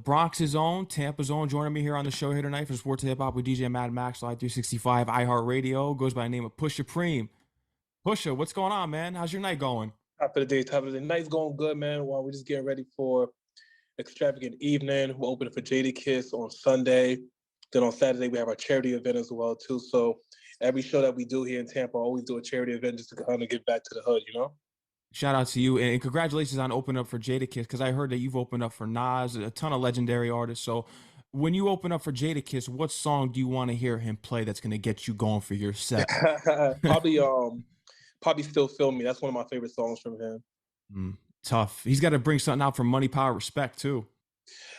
Bronx's own, Tampa's own, joining me here on the show here tonight for Sports Hip Hop with DJ Mad Max, Live 365, iHeartRadio, goes by the name of Pusha Preme. Pusha, what's going on, man? How's your night going? Top of the day. Night's going good, man. While we're just getting ready for extravagant evening. We're opening for Jadakiss on Sunday. Then on Saturday, we have our charity event as well, too. So every show that we do here in Tampa, I always do a charity event just to kind of get back to the hood, you know? Shout out to you and congratulations on opening up for Jadakiss because I heard that you've opened up for Nas, a ton of legendary artists. So when you open up for Jadakiss, what song do you want to hear him play that's going to get you going for your set? Probably Still Feel Me. That's one of my favorite songs from him. Tough. He's got to bring something out for Money, Power, Respect too.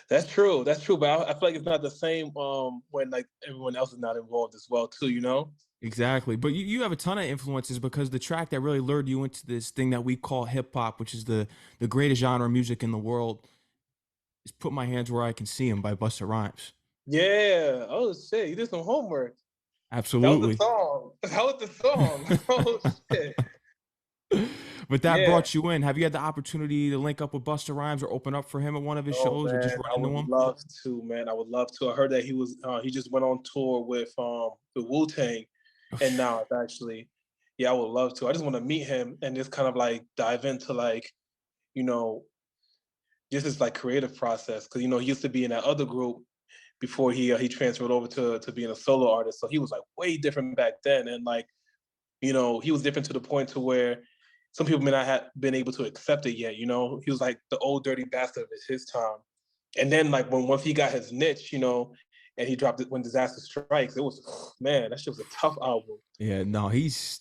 That's true. But I feel like it's not the same when like everyone else is not involved as well too, you know? Exactly. But you have a ton of influences because the track that really lured you into this thing that we call hip hop, which is the greatest genre of music in the world, is Put My Hands Where I Can See 'Em by Busta Rhymes. Yeah. Oh shit. You did some homework. Absolutely. That was the song. Oh shit. But that brought you in. Have you had the opportunity to link up with Busta Rhymes or open up for him at one of his shows, man, or just run into him? I would love to, man. I would love to. I heard that he just went on tour with the Wu-Tang, and now it's actually, I would love to. I just want to meet him and just kind of like dive into like, you know, just his like creative process, because he used to be in that other group before he transferred over to being a solo artist. So he was like way different back then, and like, he was different to the point to where some people may not have been able to accept it yet. He was like the old dirty bastard of his time. And then like once he got his niche, and he dropped it When Disaster Strikes, it was, man, that shit was a tough album. Yeah, no, he's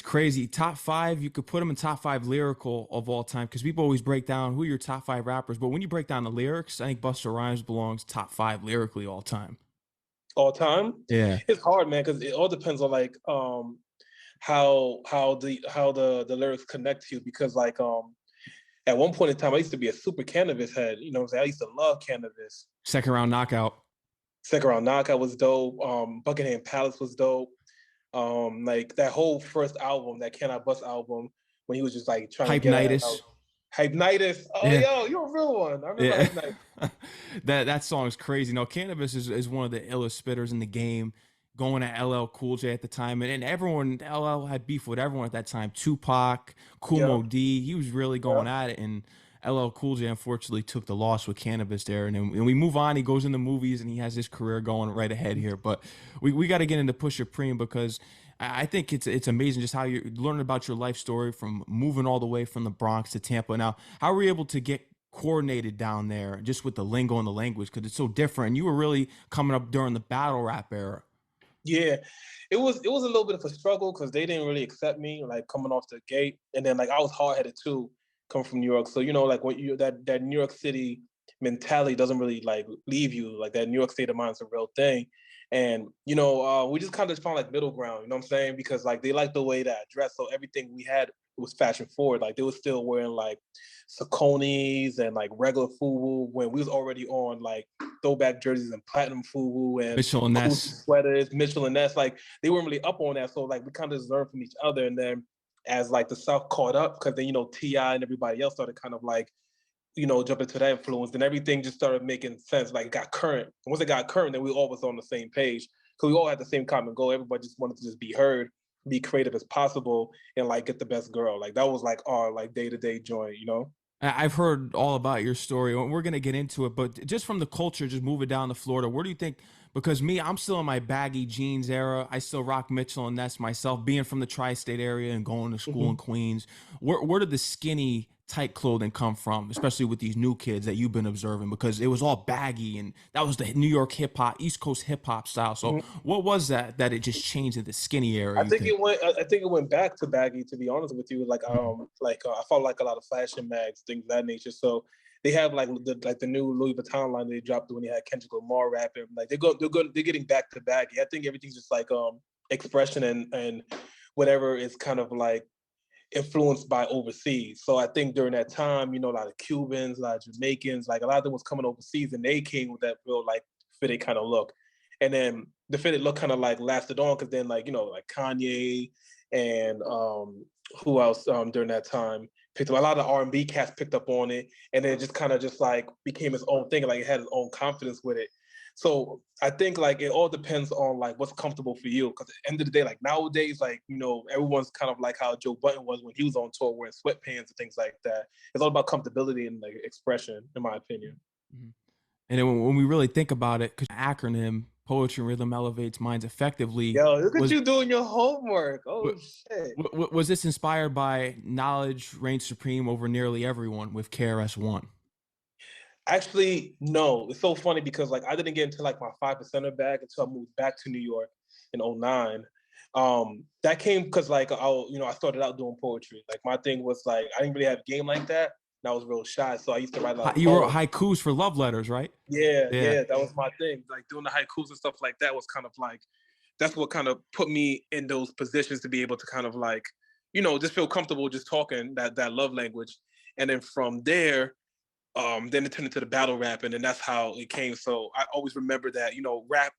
crazy. Top 5, you could put him in top 5 lyrical of all time because people always break down who are your top 5 rappers, but when you break down the lyrics, I think Busta Rhymes belongs top 5 lyrically all time. All time? Yeah, it's hard, man, because it all depends on like how the lyrics connect to you, because like at one point in time I used to be a super Cannabis head. I used to love Cannabis. Second Round Knockout was dope. Buckingham Palace was dope. Like that whole first album, that Can I Bust album, when he was just like trying Hype to get Nightus. Hype Nightus. Oh, yeah. Yo, you're a real one. I remember Hype Nightus. that song is crazy. No, Cannabis is one of the illest spitters in the game, going at LL Cool J at the time. And everyone, LL had beef with everyone at that time. Tupac, Kumo D, he was really going at it. And LL Cool J unfortunately took the loss with Cannabis there. And we move on. He goes into movies and he has his career going right ahead here. But we got to get into Pusha Preme because I think it's amazing just how you're learning about your life story from moving all the way from the Bronx to Tampa. Now, how were you able to get coordinated down there just with the lingo and the language, because it's so different? And you were really coming up during the battle rap era. Yeah, it was a little bit of a struggle because they didn't really accept me like coming off the gate, and then like I was hard headed too, coming from New York. So like when you that New York City mentality doesn't really like leave you. Like that New York state of mind is a real thing. And we just kind of found like middle ground, you know what I'm saying? Because like they liked the way that I dressed, so everything we had was fashion forward. Like they were still wearing like Sauconys and like regular FUBU when we was already on like throwback jerseys and platinum FUBU and Mitchell and Ness sweaters, Mitchell and Ness. Like they weren't really up on that, so like we kind of learned from each other. And then as like the South caught up, because then T.I. and everybody else started kind of like jump into that influence, then everything just started making sense. Like it got current. And once it got current, then we all was on the same page because we all had the same common goal. Everybody just wanted to just be heard, be creative as possible, and like get the best girl. Like that was like our like day-to-day joy, I've heard all about your story, and we're going to get into it, but just from the culture, just moving down to Florida, where do you think, because I'm still in my baggy jeans era. I still rock Mitchell and Ness myself, being from the tri-state area and going to school in Queens. Where did the skinny tight clothing come from, especially with these new kids that you've been observing? Because it was all baggy, and that was the New York hip hop, East Coast hip hop style. So what was that it just changed into the skinny area? I think it went back to baggy, to be honest with you. Like I follow like a lot of fashion mags, things of that nature. So they have like the new Louis Vuitton line they dropped when they had Kendrick Lamar rapping. Like they're getting back to baggy. I think everything's just like expression and whatever is kind of like influenced by overseas. So I think during that time, a lot of Cubans, a lot of Jamaicans, like a lot of them was coming overseas, and they came with that real like fitted kind of look. And then the fitted look kind of like lasted on, because then like like Kanye and who else during that time, picked up. A lot of R&B cats picked up on it, and then it just kind of just like became its own thing. Like it had its own confidence with it. So I think like it all depends on like what's comfortable for you. Because at the end of the day, like nowadays, like everyone's kind of like how Joe Budden was when he was on tour wearing sweatpants and things like that. It's all about comfortability and like expression, in my opinion. Mm-hmm. And then when we really think about it, because acronym Poetry and Rhythm Elevates Minds Effectively Yo, look at was you doing your homework. Oh shit. was this inspired by knowledge reigns supreme over nearly everyone with KRS-One? Actually, no. It's so funny because like I didn't get into like my 5%er bag until I moved back to New York in '09. That came because like I started out doing poetry. Like my thing was like I didn't really have a game like that. And I was real shy. So I used to write a lot of You wrote poems. haikus for love letters, right? Yeah, that was my thing. Like doing the haikus and stuff like that was kind of like that's what kind of put me in those positions to be able to kind of like, just feel comfortable just talking that love language. And then from there, then it turned into the battle rap, and then that's how it came. So I always remember that, rap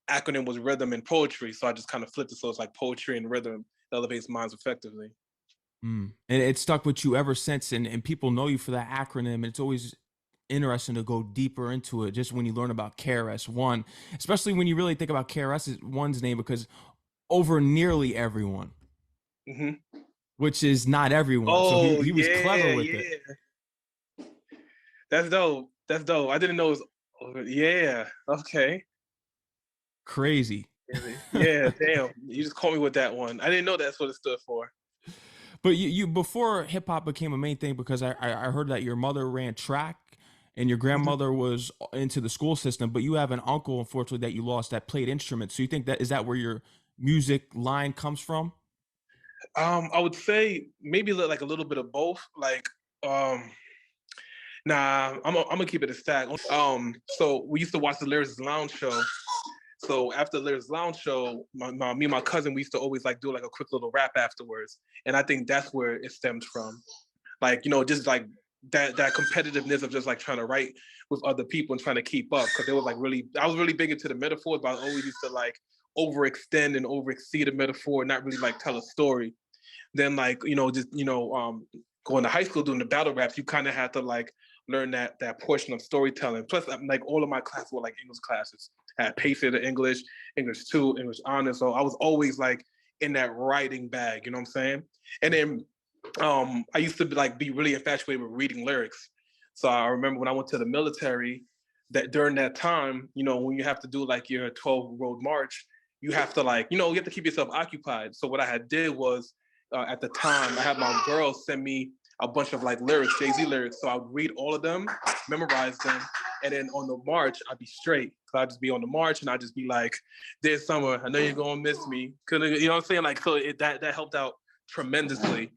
acronym was rhythm and poetry. So I just kind of flipped it. So it's like poetry and rhythm that elevates minds effectively. And it stuck with you ever since. And people know you for that acronym. And it's always interesting to go deeper into it just when you learn about KRS-One, especially when you really think about KRS-One's name, because over nearly everyone, which is not everyone. Oh, so he was clever with it. That's dope. That's dope. I didn't know it was, yeah. Okay. Crazy. Yeah, damn. You just caught me with that one. I didn't know that's what it stood for. But you before hip hop became a main thing, because I heard that your mother ran track and your grandmother was into the school system, but you have an uncle, unfortunately, that you lost that played instruments. So you think is that where your music line comes from? I would say maybe like a little bit of both. Like, nah, I'm gonna keep it a stack. So we used to watch the Lyrics Lounge show. So after the Lyrics Lounge show, me and my cousin, we used to always like do like a quick little rap afterwards, and I think that's where it stems from. Like, just like that competitiveness of just like trying to write with other people and trying to keep up, because it was like I was really big into the metaphors, but I always used to like overextend and overexceed a metaphor, not really like tell a story. Then like going to high school doing the battle raps, you kind of had to like learn that portion of storytelling. Plus, like all of my classes were like English classes. I had pacer to English, English 2, English honors. So I was always like in that writing bag, you know what I'm saying? And then I used to be really infatuated with reading lyrics. So I remember when I went to the military, that during that time, when you have to do like your 12-road march, you have to like, you have to keep yourself occupied. So what I had did was, at the time, I had my girls send me a bunch of like lyrics, Jay-Z lyrics. So I would read all of them, memorize them, and then on the march, I'd be straight. So I'd just be on the march and I'd just be like, "There's summer, I know you're gonna miss me." You know what I'm saying? Like, so that helped out tremendously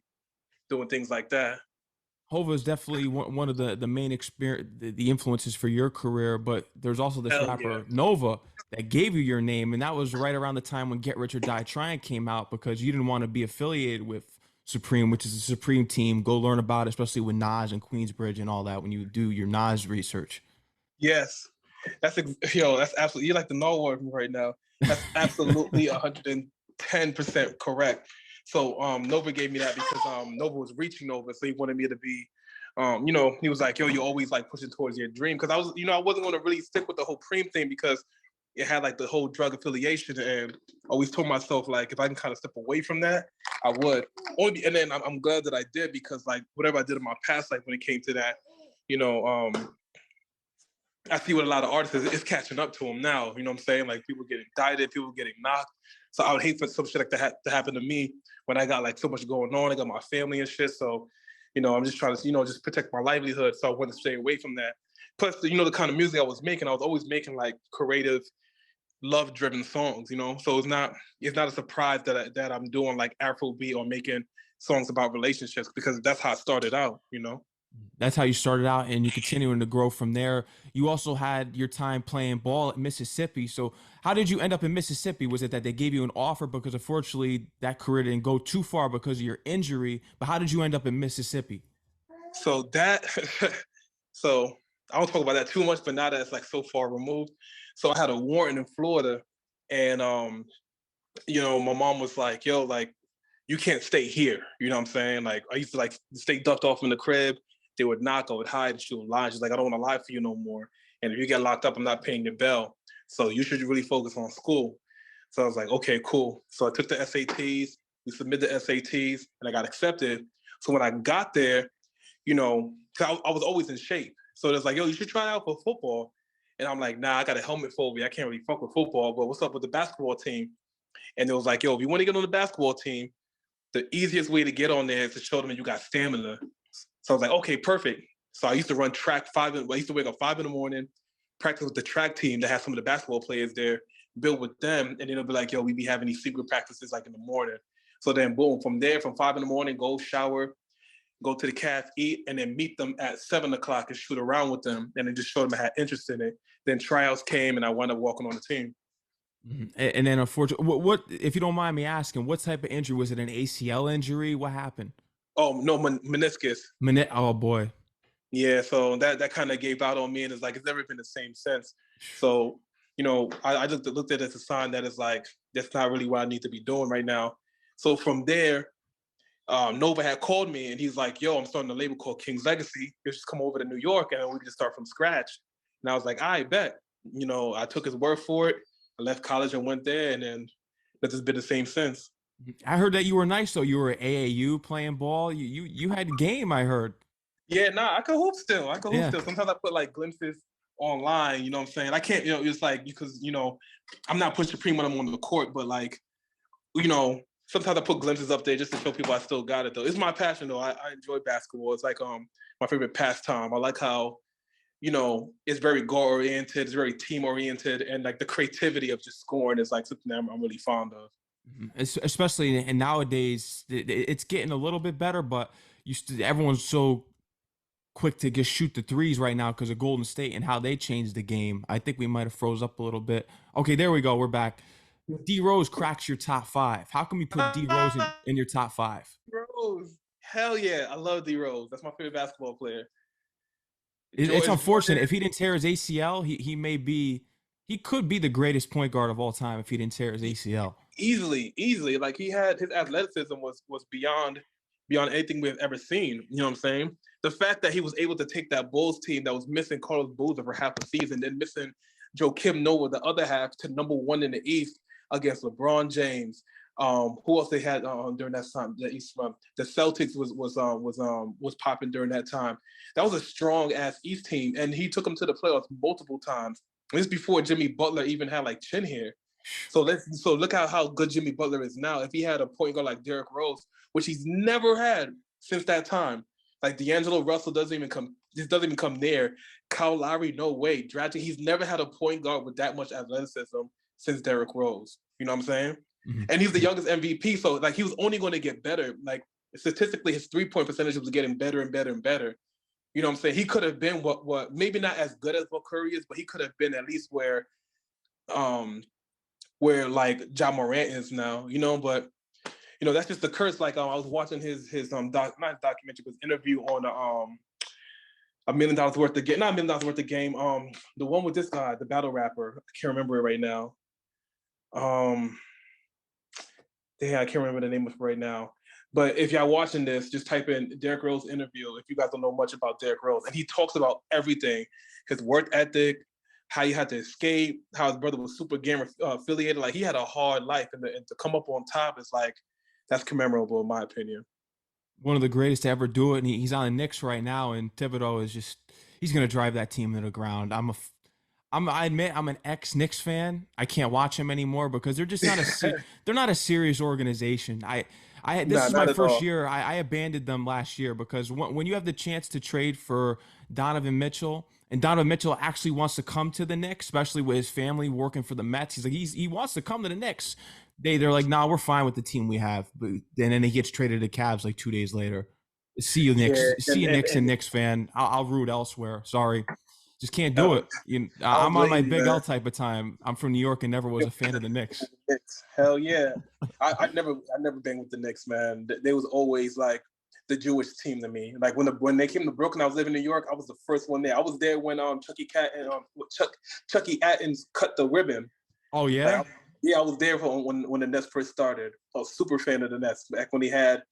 doing things like that. Hova is definitely one of the main experience, the influences for your career. But there's also this rapper Nova that gave you your name, and that was right around the time when Get Rich or Die Trying came out, because you didn't want to be affiliated with Supreme, which is a Supreme team. Go learn about it, especially with Nas and Queensbridge and all that when you do your Nas research. Yes, that's absolutely, you're like the Norway right now. That's absolutely 110% correct. So Nova gave me that because Nova was reaching Nova, so he wanted me to be, he was like, "Yo, you're always like pushing towards your dream." Because I was, I wasn't going to really stick with the whole Preem thing because it had like the whole drug affiliation, and I always told myself like if I can kind of step away from that, I would. And then I'm glad that I did, because like whatever I did in my past life when it came to that, I see what a lot of artists is catching up to them now. You know what I'm saying? Like people getting indicted, people getting knocked. So I would hate for some shit like that to happen to me when I got like so much going on. I got my family and shit. So, I'm just trying to, just protect my livelihood. So I wanted to stay away from that. Plus, the kind of music I was always making like creative, love-driven songs. So it's not a surprise that I'm doing like Afrobeat or making songs about relationships, because that's how it started out. That's how you started out, and you're continuing to grow from there. You also had your time playing ball at Mississippi. So how did you end up in Mississippi? Was it that they gave you an offer? Because unfortunately that career didn't go too far because of your injury. But how did you end up in Mississippi? So so I don't talk about that too much, but now that it's like so far removed. So I had a warrant in Florida, and my mom was like, "Yo, like, you can't stay here. You know what I'm saying? Like I used to like stay ducked off in the crib. They would knock, I would hide, and she would lie. She's like, I don't want to lie for you no more. And if you get locked up, I'm not paying your bill. So you should really focus on school. So I was like, okay, cool. So I took the SATs. We submitted the SATs, and I got accepted. So when I got there, you know, I was always in shape. So it's like, yo, you should try out for football. And I'm like, nah, I got a helmet phobia. I can't really fuck with football. But what's up with the basketball team? And it was like, yo, if you want to get on the basketball team, the easiest way to get on there is to show them that you got stamina. So I was like, okay, perfect. So I used to run track I used to wake up 5 a.m, practice with the track team that has some of the basketball players there, build with them, and then it'll be like, yo, we be having these secret practices like in the morning. So then boom, from there, from 5 a.m, go shower, go to the calf, eat, and then meet them at 7 o'clock and shoot around with them, and then just show them I had interest in it. Then tryouts came, and I wound up walking on the team. And then unfortunately, what if you don't mind me asking, what type of injury was it? An ACL injury? What happened? Oh no, meniscus. Oh boy. Yeah, so that kind of gave out on me, and it's like it's never been the same since. So you know, I looked at it as a sign that it's like that's not really what I need to be doing right now. So from there, Nova had called me, and he's like, "Yo, I'm starting a label called King's Legacy. You just come over to New York, and we can just start from scratch." And I was like, "I bet." You know, I took his word for it. I left college and went there, and then it's just been the same since. I heard that you were nice though. You were at AAU playing ball. You had game. I heard. Yeah, nah, I could hoop still. I could hoop Yeah. still. Sometimes I put like glimpses online, you know what I'm saying? I can't, you know, it's like because, you know, I'm not Pusha Preme when I'm on the court, but like, you know, sometimes I put glimpses up there just to show people I still got it though. It's my passion though. I enjoy basketball. It's like my favorite pastime. I like how, you know, it's very goal oriented, it's very team oriented, and like the creativity of just scoring is like something that I'm really fond of. Especially and nowadays, it's getting a little bit better, but everyone's so quick to just shoot the threes right now because of Golden State and how they changed the game. I think we might have froze up a little bit. Okay, there we go. We're back. D Rose cracks your top 5. How come you put D Rose in your top 5? Rose, hell yeah, I love D Rose. That's my favorite basketball player. It's unfortunate. If he didn't tear his ACL, he could be the greatest point guard of all time if he didn't tear his ACL. Easily. Like he had his athleticism was beyond anything we've ever seen. You know what I'm saying? The fact that he was able to take that Bulls team that was missing Carlos Boozer for half a season, then missing Joakim Noah the other half to #1 in the East against LeBron James. Who else they had during that time? The East run. The Celtics was popping during that time. That was a strong ass East team, and he took them to the playoffs multiple times. This before Jimmy Butler even had like chin hair. So look at how good Jimmy Butler is now. If he had a point guard like Derrick Rose, which he's never had since that time, like D'Angelo Russell doesn't even come near. Kyle Lowry, no way. Drafting, he's never had a point guard with that much athleticism since Derrick Rose. You know what I'm saying? Mm-hmm. And he's the youngest MVP, so like he was only going to get better. Like statistically, his 3-point percentage was getting better and better and better. You know what I'm saying? He could have been what maybe not as good as what Curry is, but he could have been at least where like Ja Morant is now, you know, but you know, that's just the curse. Like I was watching his not documentary, but interview on $1 million worth of game, not $1 million worth of game. The one with this guy, the battle rapper, I can't remember it right now. I can't remember the name of it right now. But if y'all watching this, just type in Derrick Rose interview if you guys don't know much about Derrick Rose. And he talks about everything, his work ethic, how he had to escape, how his brother was super gang affiliated. Like he had a hard life, and to come up on top is like, that's commemorable in my opinion. One of the greatest to ever do it, and he's on the Knicks right now, and Thibodeau is he's going to drive that team to the ground. I admit I'm an ex-Knicks fan. I can't watch them anymore because they're just not a serious organization. This is my first year. I abandoned them last year because when you have the chance to trade for Donovan Mitchell, and Donovan Mitchell actually wants to come to the Knicks, especially with his family working for the Mets. He's like he wants to come to the Knicks. They're like, nah, we're fine with the team we have. But then he gets traded to Cavs like 2 days later. See you, Knicks. Knicks and Knicks fan. I'll root elsewhere. Sorry. Just can't do it. I'm on my Big L type of time. I'm from New York and never was a fan of the Knicks. Hell yeah. I never been with the Knicks, man. They was always like the Jewish team to me. Like when they came to Brooklyn, I was living in New York. I was the first one there. I was there when Chucky Atkins cut the ribbon. Oh yeah. Like, Yeah, I was there for when the Nets first started. I was super fan of the Nets back when he had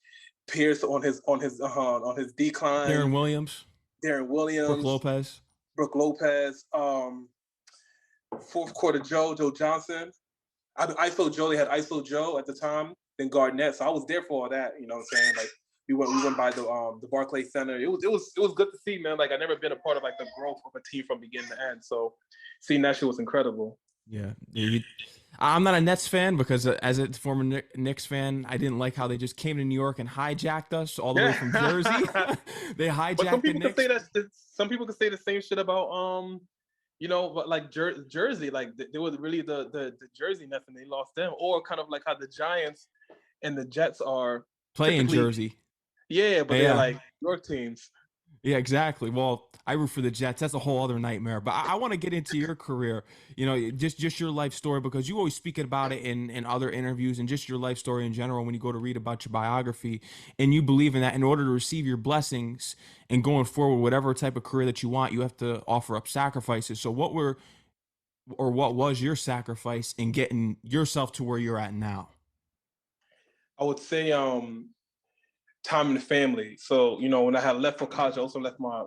Pierce on his decline, Darren Williams, Darren Brooke Williams, Lopez. Brooke Lopez, fourth quarter Joe Johnson. ISO Joe, they had ISO Joe at the time, then Garnett. So I was there for all that. You know what I'm saying? Like we went by the Barclays Center. It was good to see, man. Like I never been a part of like the growth of a team from beginning to end. So seeing that shit was incredible. Yeah, I'm not a Nets fan because as a former Knicks fan, I didn't like how they just came to New York and hijacked us all the way from Jersey. Yeah. They But some hijacked the people could Knicks. say that. Some people could say the same shit about but like Jersey, like they were really the Jersey Nets, and they lost them, or kind of like how the Giants and the Jets are Play in typically, Jersey. yeah, but they're Yeah. like New York teams. Yeah, exactly. Well, I root for the Jets. That's a whole other nightmare. But I want to get into your career, just your life story, because you always speak about it in other interviews, and just your life story in general when you go to read about your biography. And you believe in that in order to receive your blessings and going forward, whatever type of career that you want, you have to offer up sacrifices. So what was your sacrifice in getting yourself to where you're at now? I would say time in the family. So, when I had left for college, I also left my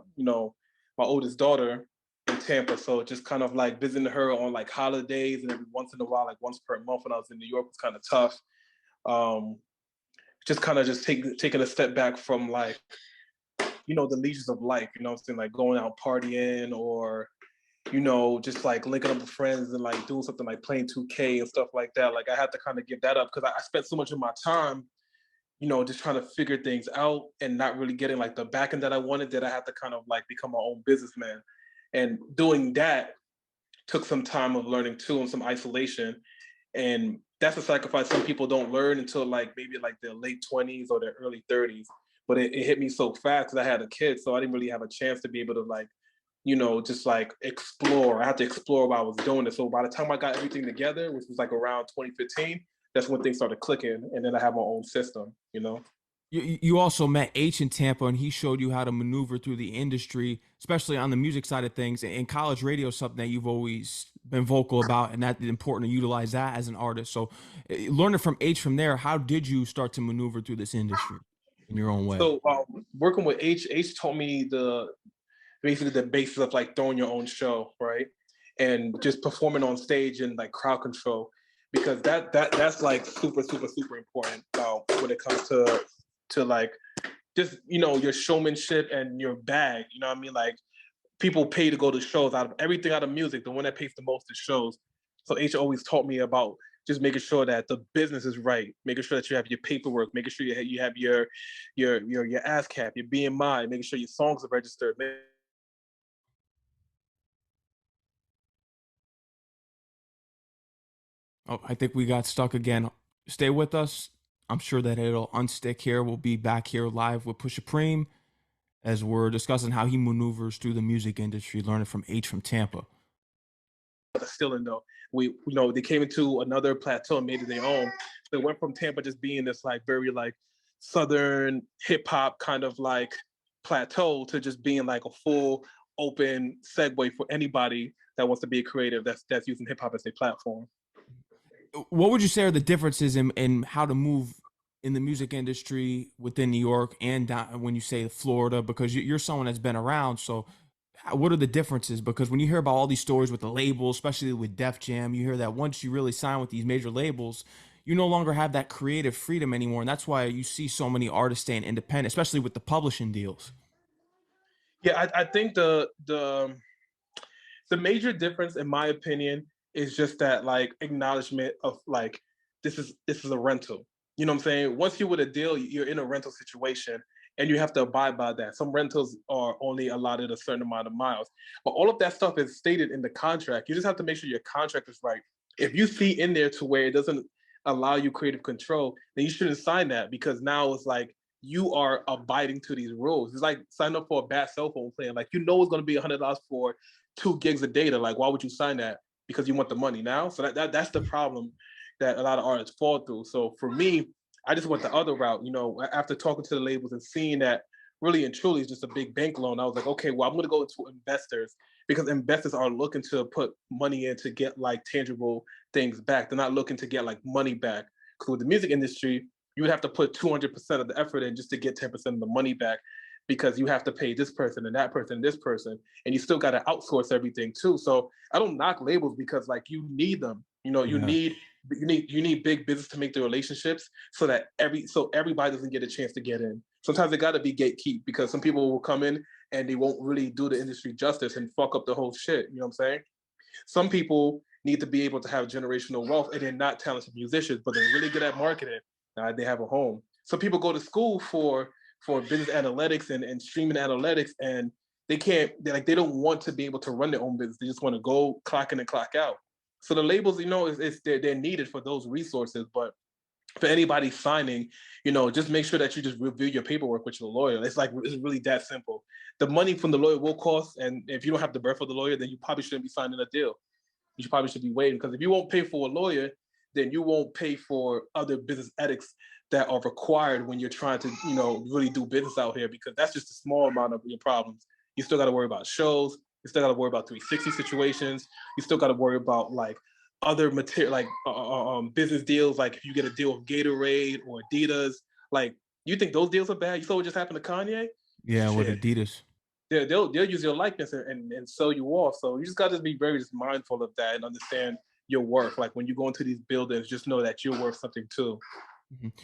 oldest daughter in Tampa. So just kind of like visiting her on like holidays and every once in a while, like once per month when I was in New York was kind of tough. Um, just kind of taking a step back from like, the leisures of life, I'm saying, like going out partying or, just like linking up with friends and like doing something like playing 2K and stuff like that. Like I had to kind of give that up because I spent so much of my time just trying to figure things out and not really getting like the back end that I wanted, that I had to kind of like become my own businessman. And doing that took some time of learning too and some isolation. And that's a sacrifice some people don't learn until like maybe like their late 20s or their early 30s. But it hit me so fast because I had a kid. So I didn't really have a chance to be able to like, just like explore. I had to explore while I was doing it. So by the time I got everything together, which was like around 2015, that's when things started clicking. And then I have my own system. You also met H in Tampa, and he showed you how to maneuver through the industry, especially on the music side of things. And college radio is something that you've always been vocal about, and that's important to utilize that as an artist. So, learning from H from there, how did you start to maneuver through this industry in your own way? So working with H taught me basically the basis of like throwing your own show, right? And just performing on stage and like crowd control, because that's like super, super, super important when it comes to like just your showmanship and your bag. You know what I mean? Like people pay to go to shows. Out of everything out of music, the one that pays the most is shows. So H always taught me about just making sure that the business is right, making sure that you have your paperwork, making sure you have your ASCAP, your BMI, making sure your songs are registered. Oh, I think we got stuck again. Stay with us. I'm sure that it'll unstick here. We'll be back here live with Pusha Preme as we're discussing how he maneuvers through the music industry, learning from H from Tampa. Still in though, they came into another plateau and made it their own. They went from Tampa just being this like very like southern hip hop kind of like plateau to just being like a full open segue for anybody that wants to be a creative that's using hip hop as a platform. What would you say are the differences in how to move in the music industry within New York and down, when you say Florida, because you're someone that's been around. So what are the differences? Because when you hear about all these stories with the labels, especially with Def Jam, you hear that once you really sign with these major labels, you no longer have that creative freedom anymore. And that's why you see so many artists staying independent, especially with the publishing deals. Yeah, I think the major difference, in my opinion, is just that like acknowledgement of like this is a rental. You know what I'm saying? Once you're with a deal, you're in a rental situation and you have to abide by that. Some rentals are only allotted a certain amount of miles, but all of that stuff is stated in the contract. You just have to make sure your contract is right. If you see in there to where it doesn't allow you creative control, then you shouldn't sign that, because now it's like you are abiding to these rules. It's like signing up for a bad cell phone plan. Like it's going to be $100 for 2 gigs of data. Like why would you sign that? Because you want the money now. So that's the problem that a lot of artists fall through. So for me, I just went the other route. After talking to the labels and seeing that really and truly is just a big bank loan, I was like, okay, well, I'm going to go to investors, because investors are looking to put money in to get like tangible things back. They're not looking to get like money back. Because with the music industry, you would have to put 200% of the effort in just to get 10% of the money back, because you have to pay this person and that person and this person, and you still got to outsource everything too. So I don't knock labels, because like you need them. You know, Yeah. you need big business to make the relationships, so that everybody doesn't get a chance to get in. Sometimes they got to be gatekeep, because some people will come in and they won't really do the industry justice and fuck up the whole shit. You know what I'm saying? Some people need to be able to have generational wealth, and they're not talented musicians, but they're really good at marketing. They have a home. Some people go to school for business analytics and streaming analytics, and they don't want to be able to run their own business. They just want to go clock in and clock out. So the labels, they're needed for those resources. But for anybody signing, just make sure that you just review your paperwork with your lawyer. It's really that simple. The money from the lawyer will cost, and if you don't have the breadth of the lawyer, then you probably shouldn't be signing a deal. You probably should be waiting, because if you won't pay for a lawyer, then you won't pay for other business ethics that are required when you're trying to, really do business out here, because that's just a small amount of your problems. You still got to worry about shows. You still got to worry about 360 situations. You still got to worry about like other material, like business deals. Like if you get a deal with Gatorade or Adidas, like you think those deals are bad? You saw what just happened to Kanye? Yeah, with Shit. Adidas. They'll use your likeness and sell you off. So you just got to be very just mindful of that and understand your worth. Like when you go into these buildings, just know that you're worth something too.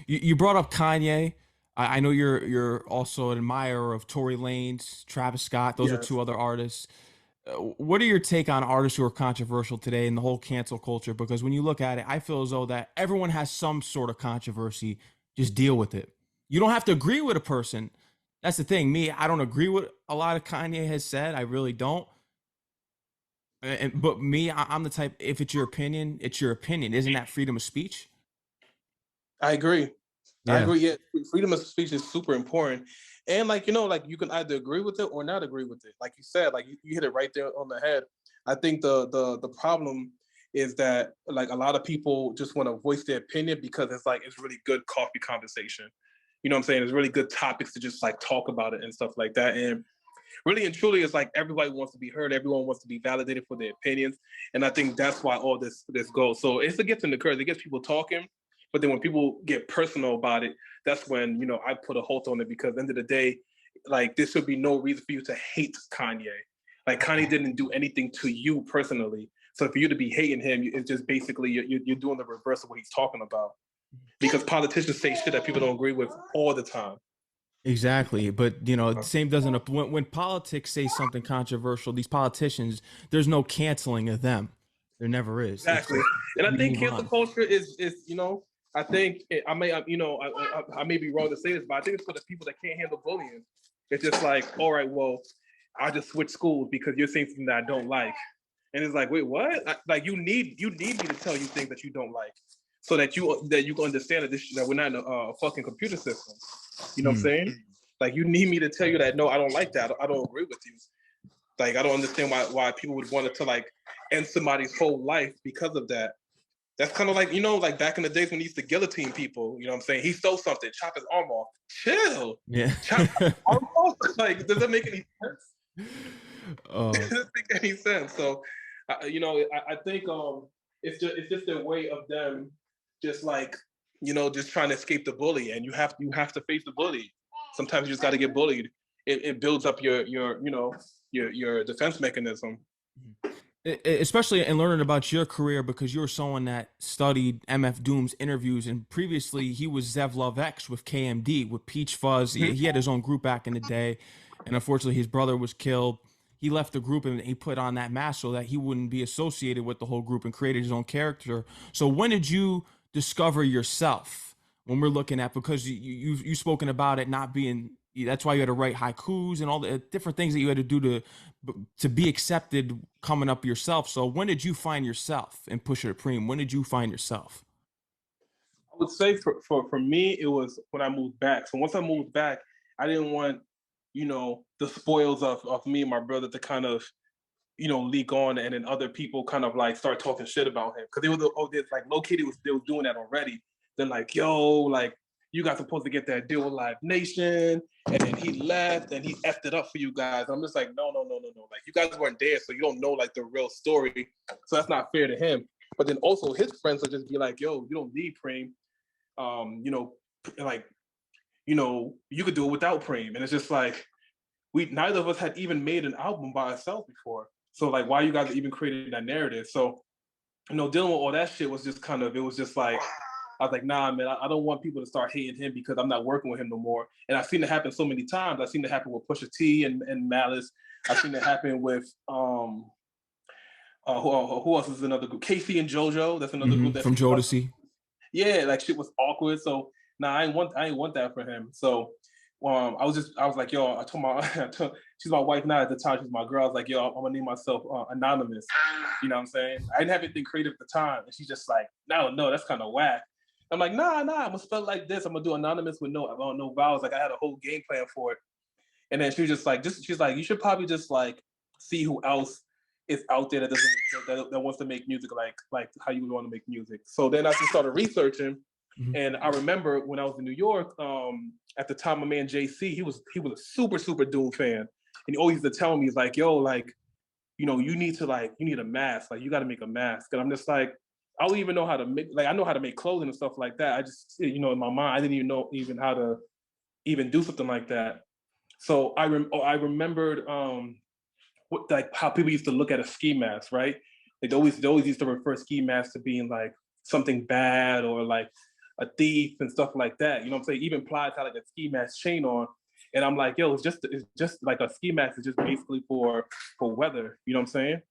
You brought up Kanye. I know you're also an admirer of Tory Lanez, Travis Scott. Those are Yes. two other artists. What are your take on artists who are controversial today in the whole cancel culture? Because when you look at it, I feel as though that everyone has some sort of controversy. Just deal with it. You don't have to agree with a person. That's the thing. Me, I don't agree with a lot of Kanye has said. I really don't. But me, I'm the type. If it's your opinion, it's your opinion. Isn't that freedom of speech? I agree. I Yeah. agree. Yeah, freedom of speech is super important, and like you can either agree with it or not agree with it. Like you said, like you hit it right there on the head. I think the problem is that like a lot of people just want to voice their opinion because it's really good coffee conversation. You know what I'm saying? It's really good topics to just like talk about it and stuff like that. And really and truly, it's like everybody wants to be heard. Everyone wants to be validated for their opinions, and I think that's why all this goes. So it's a gift and the curse. It gets people talking, but then when people get personal about it, that's when I put a halt on it, because at the end of the day, like there should be no reason for you to hate Kanye. Like Kanye didn't do anything to you personally. So for you to be hating him, it's just basically you're doing the reverse of what he's talking about. Because politicians say shit that people don't agree with all the time. Exactly, but the same doesn't when politics say something controversial. These politicians, there's no canceling of them. There never is. It's Exactly, just and I we think move cancel on. culture is I think I may I may be wrong to say this, but I think it's for the people that can't handle bullying. It's just like, all right, well, I just switch schools because you're saying something that I don't like, and it's like, wait, what? Like you need me to tell you things that you don't like, so that you can understand that we're not in a fucking computer system. You know what I'm Hmm. saying? Like you need me to tell you that no, I don't like that. I don't agree with you. Like I don't understand why people would want to like end somebody's whole life because of that. That's kind of like, like back in the days when he used to guillotine people, you know what I'm saying? He stole something, chop his arm off. Chill. Yeah. Chop his arm off? Like, does that make any sense? Oh, It doesn't make any sense. So, I think it's just a way of them just like, just trying to escape the bully, and you have to face the bully. Sometimes you just got to get bullied. It builds up your defense mechanism. especially in learning about your career, because you were someone that studied MF Doom's interviews, and previously he was Zev Love X with KMD with Peach Fuzz. He had his own group back in the day, and unfortunately his brother was killed. He left the group and he put on that mask so that he wouldn't be associated with the whole group, and created his own character. So when did you discover yourself? When we're looking at, because you've spoken about it not being, that's why you had to write haikus and all the different things that you had to do to be accepted coming up yourself. So when did you find yourself in Pusha Preme? When did you find yourself? I would say for me, it was when I moved back. So once I moved back, I didn't want, the spoils of me and my brother to kind of, leak on, and then other people kind of like start talking shit about him. Cause they were like low key they was doing that already. Then like, yo, like you guys are supposed to get that deal with Live Nation, and then he left and he effed it up for you guys. I'm just like, no. Like, you guys weren't there, so you don't know like the real story. So that's not fair to him. But then also his friends will just be like, yo, you don't need Preme. Like, you could do it without Preme. And it's just like, neither of us had even made an album by ourselves before. So like, why you guys even created that narrative? So, dealing with all that shit was just it was just like, I was like, nah, man, I don't want people to start hating him because I'm not working with him no more. And I've seen it happen so many times. I've seen it happen with Pusha T and Malice. I've seen it happen with who else is another group? Casey and JoJo. That's another group that's from Jodeci. Yeah, like shit was awkward. So I ain't want that for him. So I was like, yo, she's my wife now. At the time, she's my girl. I was like, yo, I'm gonna name myself Anonymous. You know what I'm saying? I didn't have anything creative at the time, and she's just like, no, that's kind of whack. I'm like, nah, I'm gonna spell it like this. I'm gonna do Anonymous with no vowels. Like I had a whole game plan for it. And then she was just like, she's like, you should probably just like see who else is out there that wants to make music like how you would want to make music. So then I just started researching. And I remember when I was in New York, at the time, my man JC, he was a super, super Doom fan. And he always used to tell me, he's like, yo, like, you need a mask. Like, you got to make a mask. And I'm just like, I don't even know how to make, like, I know how to make clothing and stuff like that. I just, in my mind, I didn't even know how to even do something like that. So I remembered like how people used to look at a ski mask, right? They always used to refer ski masks to being like something bad or like a thief and stuff like that. You know what I'm saying? Even Plies had like a ski mask chain on. And I'm like, yo, it's just like a ski mask is just basically for weather. You know what I'm saying?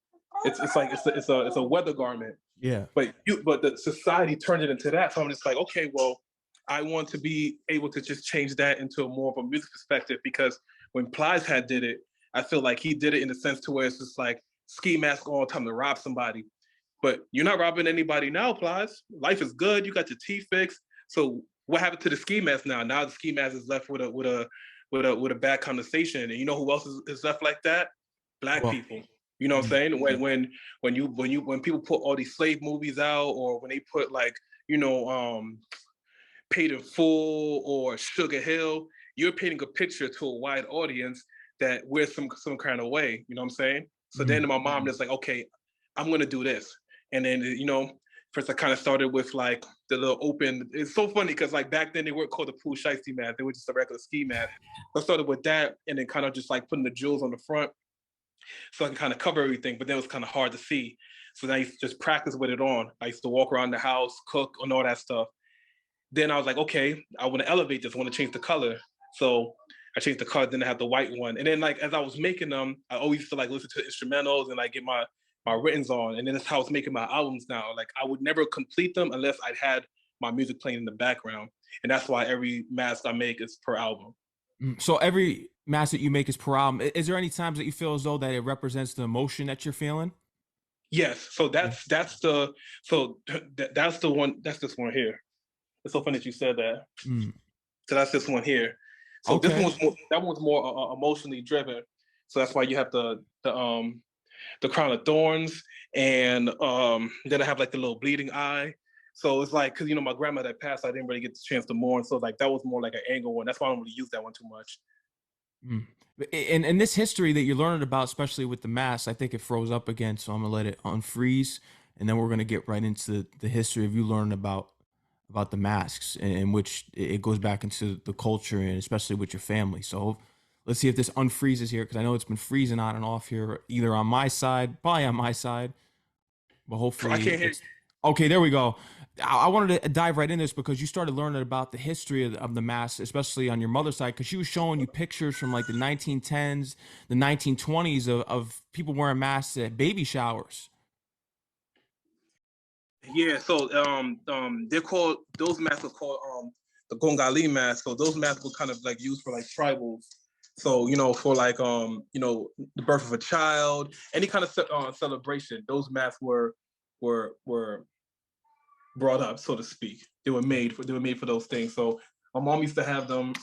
It's a weather garment. Yeah. But the society turned it into that. So I'm just like, okay, well, I want to be able to just change that into a more of a music perspective, because when Plies did it, I feel like he did it in the sense to where it's just like ski mask all the time to rob somebody. But you're not robbing anybody now, Plies. Life is good. You got your teeth fixed. So what happened to the ski mask now? Now the ski mask is left with a bad connotation. And you know who else is left like that? Black people. You know what I'm saying? When people put all these slave movies out, or when they put like, Paid in Full or Sugar Hill, you're painting a picture to a wide audience that we're some kind of way. You know what I'm saying? So then my mom just like, okay, I'm gonna do this. And then, first I kind of started with like the little open. It's so funny because like back then they weren't called the Pooh Shiesty mask. They were just a regular ski mask. So I started with that, and then kind of just like putting the jewels on the front so I can kind of cover everything. But then it was kind of hard to see. So then I used to just practice with it on. I used to walk around the house, cook, and all that stuff. Then I was like, okay, I want to elevate this. I want to change the color. So I changed the color. Then I had the white one. And then like as I was making them, I always used to like listen to instrumentals and like get my writtens on. And then that's how I was making my albums now. Like I would never complete them unless I'd had my music playing in the background. And that's why every mask I make is per album. So every mask that you make is per album. Is there any times that you feel as though that it represents the emotion that you're feeling? Yes. So that's the one. That's this one here. It's so funny that you said that. So that's this one here. So okay. That one was more emotionally driven. So that's why you have the crown of thorns, and then I have like the little bleeding eye. So it's like, because my grandma that passed, I didn't really get the chance to mourn. So like that was more like an anger one. That's why I don't really use that one too much. And this history that you're learning about, especially with the mask, I think it froze up again. So I'm gonna let it unfreeze, and then we're gonna get right into the history of you learning about the masks, in which it goes back into the culture, and especially with your family. So let's see if this unfreezes here, because I know it's been freezing on and off here, either on my side, probably on my side, but hopefully I can't hear. Okay, there we go. I wanted to dive right in this because you started learning about the history of the mask, especially on your mother's side, because she was showing you pictures from like the 1910s, the 1920s of people wearing masks at baby showers. Yeah, so they're called, those masks are called the Gongali mask. So those masks were kind of like used for like tribals. So for like the birth of a child, any kind of celebration, those masks were brought up, so to speak. They were made for those things. So my mom used to have them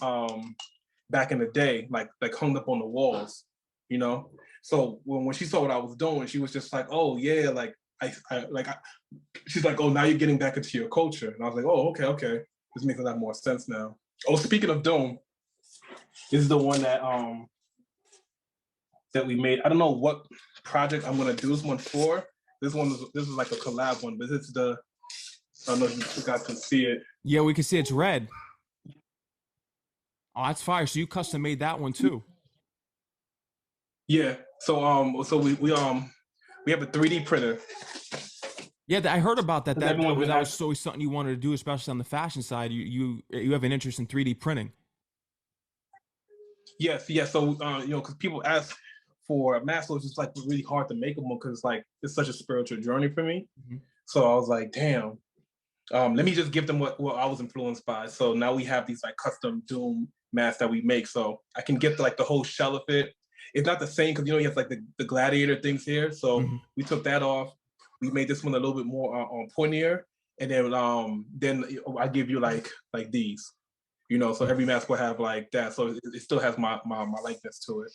back in the day, like hung up on the walls, So when she saw what I was doing, she was just like, oh yeah, like she's like, oh, now you're getting back into your culture. And I was like, oh, okay. This makes a lot more sense now. Oh, speaking of Doom, this is the one that we made. I don't know what project I'm gonna do this one for. This is like a collab one, but this is the, I don't know if you guys can see it. Yeah, we can see it's red. Oh, that's fire. So you custom made that one too. Yeah. So we have a 3D printer. Yeah, I heard about that. That Everyone was always something you wanted to do, especially on the fashion side. You have an interest in 3D printing. Yes, yes. So because people ask for masters, it's like really hard to make them because it's such a spiritual journey for me. Mm-hmm. So I was like, damn, let me just give them what I was influenced by. So now we have these like custom Doom masks that we make. So I can get the whole shell of it. It's not the same because he has like the gladiator things here. So we took that off. We made this one a little bit more pointier, and then I give you like these. So every mask will have like that. So it still has my likeness to it.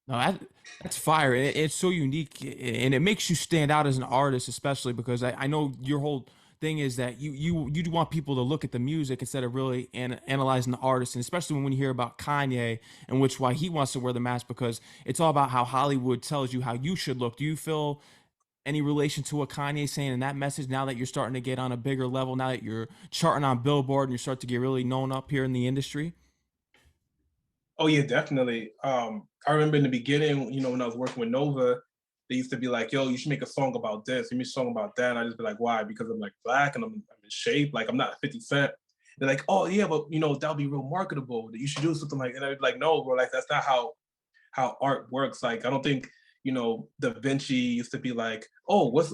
No, that's fire. It's so unique, and it makes you stand out as an artist, especially because I know your whole thing is that you want people to look at the music instead of really analyzing the artist, and especially when you hear about Kanye and why he wants to wear the mask, because it's all about how Hollywood tells you how you should look. Do you feel any relation to what Kanye's saying in that message now that you're starting to get on a bigger level, now that you're charting on Billboard and you start to get really known up here in the industry? Oh yeah, definitely. I remember in the beginning, when I was working with Nova, they used to be like, yo, you should make a song about this, you make a song about that. And I just be like, why? Because I'm like black and I'm in shape, like I'm not 50 Cent. They're like, oh yeah, but that'll be real marketable. That you should do something like that. And I'd be like, no, bro, like that's not how art works. Like I don't think Da Vinci used to be like, oh, what's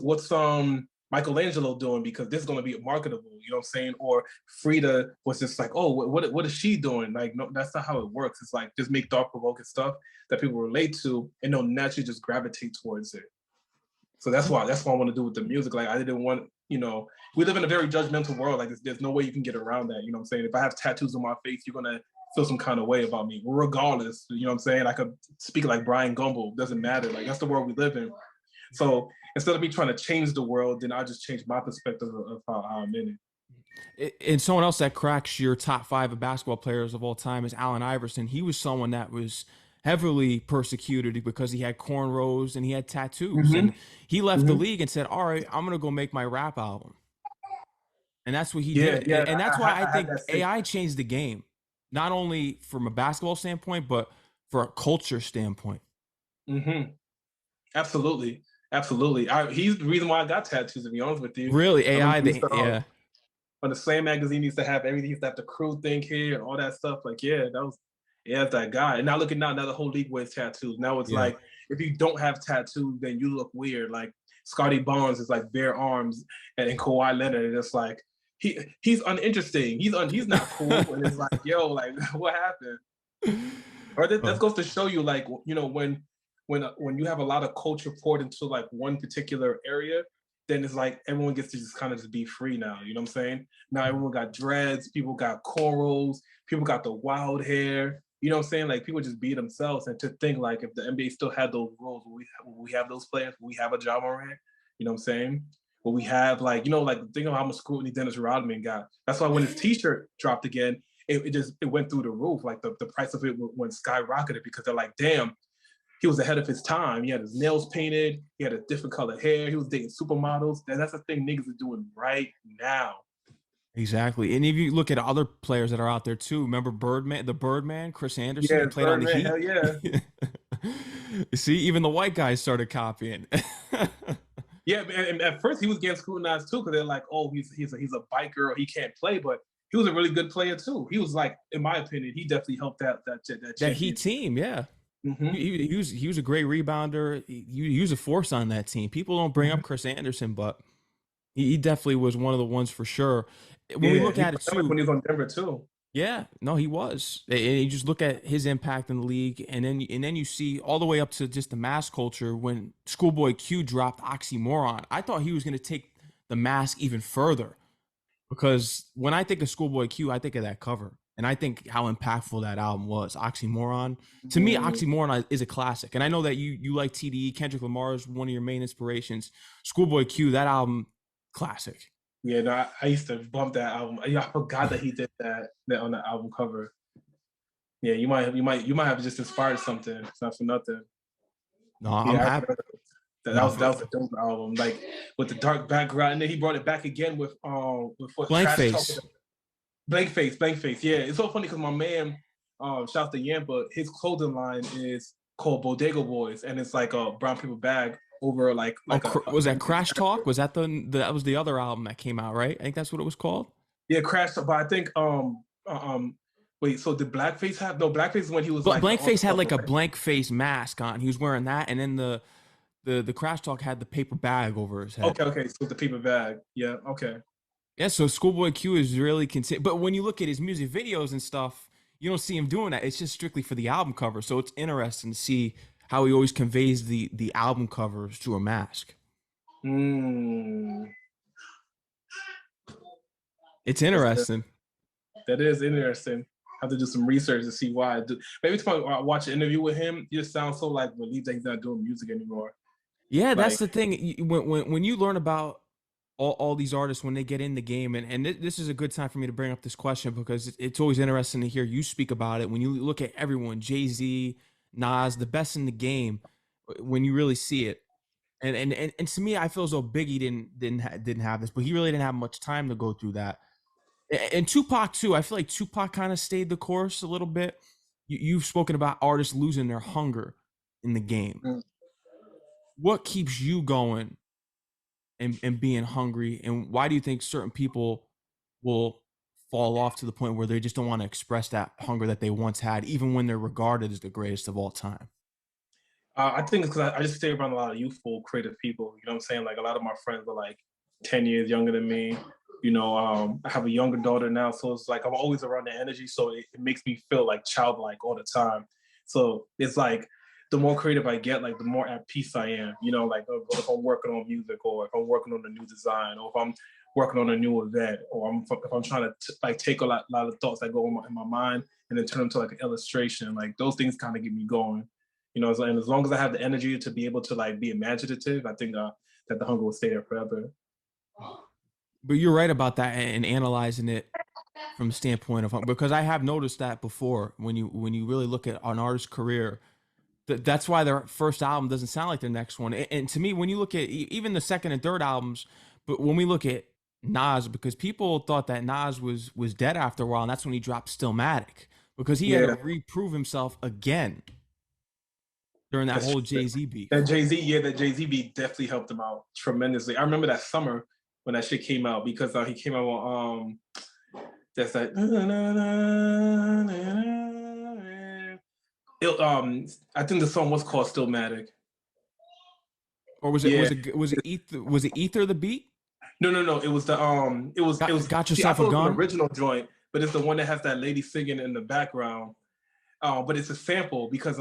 Michelangelo doing because this is going to be marketable, you know what I'm saying? Or Frida was just like, oh, what is she doing? Like, no, that's not how it works. It's like, just make thought-provoking stuff that people relate to and they'll naturally just gravitate towards it. So that's why I want to do with the music. Like, I didn't want, we live in a very judgmental world. Like, there's no way you can get around that, you know what I'm saying? If I have tattoos on my face, you're going to feel some kind of way about me, regardless, you know what I'm saying? I could speak like Brian Gumble, doesn't matter. Like, that's the world we live in. So instead of me trying to change the world, then I just change my perspective of how I'm in it. And someone else that cracks your top 5 of basketball players of all time is Allen Iverson. He was someone that was heavily persecuted because he had cornrows and he had tattoos. And he left the league and said, all right, I'm going to go make my rap album. And that's what he did. Yeah, and that's why I think AI changed the game, not only from a basketball standpoint, but for a culture standpoint. Absolutely. He's the reason why I got tattoos, to be honest with you. Really? AI? Yeah. On the Slam magazine, used to have everything. He used to have the crew thing here and all that stuff. Like, that's that guy. And now look at now the whole league wears tattoos. Now it's like, if you don't have tattoos, then you look weird. Like Scotty Barnes is like bare arms, and Kawhi Leonard, and it's like, he's uninteresting. He's not cool. And it's like, yo, like what happened? Or that goes to show you, like, when you have a lot of culture poured into like one particular area, then it's like everyone gets to just kind of just be free now. You know what I'm saying? Now everyone got dreads, people got cornrows, people got the wild hair. You know what I'm saying? Like people just be themselves. And to think like if the NBA still had those rules, we have those players, we have a Ja Morant. You know what I'm saying? But we have like think of how much scrutiny Dennis Rodman got. That's why when his T-shirt dropped again, it went through the roof. Like the price of it went skyrocketed because they're like, damn. He was ahead of his time. He had his nails painted. He had a different color hair. He was dating supermodels. That's the thing niggas are doing right now. Exactly. And if you look at other players that are out there too, remember Birdman, Chris Anderson, he played on the Heat. Hell yeah. You see, even the white guys started copying. Yeah, and at first he was getting scrutinized too because they're like, oh, he's a biker, or he can't play, but he was a really good player too. He was like, in my opinion, he definitely helped that Heat team, yeah. He was a great rebounder. He was a force on that team. People don't bring up Chris Anderson, but he definitely was one of the ones for sure. When we look at it too, when he was on Denver too. Yeah, no, he was. And you just look at his impact in the league, and then you see all the way up to just the mask culture when Schoolboy Q dropped Oxymoron. I thought he was going to take the mask even further, because when I think of Schoolboy Q, I think of that cover. And I think how impactful that album was, Oxymoron. To me, Oxymoron is a classic. And I know that you like TDE. Kendrick Lamar is one of your main inspirations. Schoolboy Q, that album, classic. Yeah, no, I used to bump that album. Yeah, I forgot that he did that on the album cover. Yeah, you might have just inspired something. It's not for nothing. No, I'm Yeah, I happy. remember that. That No, was that was a dope album. Like with the dark background, and then he brought it back again with what blank Trash Talk. face. Blank face. Yeah, it's so funny because my man, shouts to Yampa, his clothing line is called Bodega Boys, and it's like a brown paper bag over Oh, like a was that Crash Talk? Was that that was the other album that came out, right? I think that's what it was called. yeah, Crash. But I think wait, so did Blackface have no Blackface is when he was like the Blank face had cover, like a right? blank face mask on. He was wearing that, and then the Crash Talk had the paper bag over his head. Okay, so the paper bag. Yeah, okay. Yeah, so Schoolboy Q is really but when you look at his music videos and stuff, you don't see him doing that. It's just strictly for the album cover. So it's interesting to see how he always conveys the album covers through a mask. Mm, It's interesting. that is interesting. I have to do some research to see why. Maybe tomorrow I watch an interview with him. He just sounds so like relieved that he's not doing music anymore. Yeah, that's Like, the thing. When you learn about all these artists when they get in the game, and this is a good time for me to bring up this question because it's always interesting to hear you speak about it. When you look at everyone, Jay-Z, Nas, the best in the game, when you really see it, and to me, I feel as though Biggie didn't have this, but he really didn't have much time to go through that. And Tupac too. I feel like Tupac kind of stayed the course a little bit. You've spoken about artists losing their hunger in the game. mm, What keeps you going and being hungry? And why do you think certain people will fall off to the point where they just don't want to express that hunger that they once had, even when they're regarded as the greatest of all time? I think it's because I just stay around a lot of youthful, creative people. You know what I'm saying? Like a lot of my friends are like 10 years younger than me. I have a younger daughter now, so it's like I'm always around the energy, so it makes me feel like childlike all the time. So it's like the more creative I get, like the more at peace I am. Like if I'm working on music, or if I'm working on a new design, or if I'm working on a new event, or if I'm trying to like take a lot of thoughts that go in my mind and then turn them to like an illustration. Like those things kind of get me going. And as long as I have the energy to be able to like be imaginative, I think that the hunger will stay there forever. But you're right about that and analyzing it from the standpoint of because I have noticed that before when you really look at an artist's career, that's why their first album doesn't sound like their next one. And to me, when you look at even the second and third albums, but when we look at Nas, because people thought that Nas was dead after a while, and that's when he dropped Stillmatic because he had Yeah, to reprove himself again during that that's whole Jay-Z beef. That Jay-Z beat definitely helped him out tremendously. I remember that summer when that shit came out because he came out on that's like I think the song was called Stillmatic. Or was it Yeah. was it Ether the beat? No. It was Got see, I yourself a thought it was an gun? original joint, but it's the one that has that lady singing in the background. But it's a sample because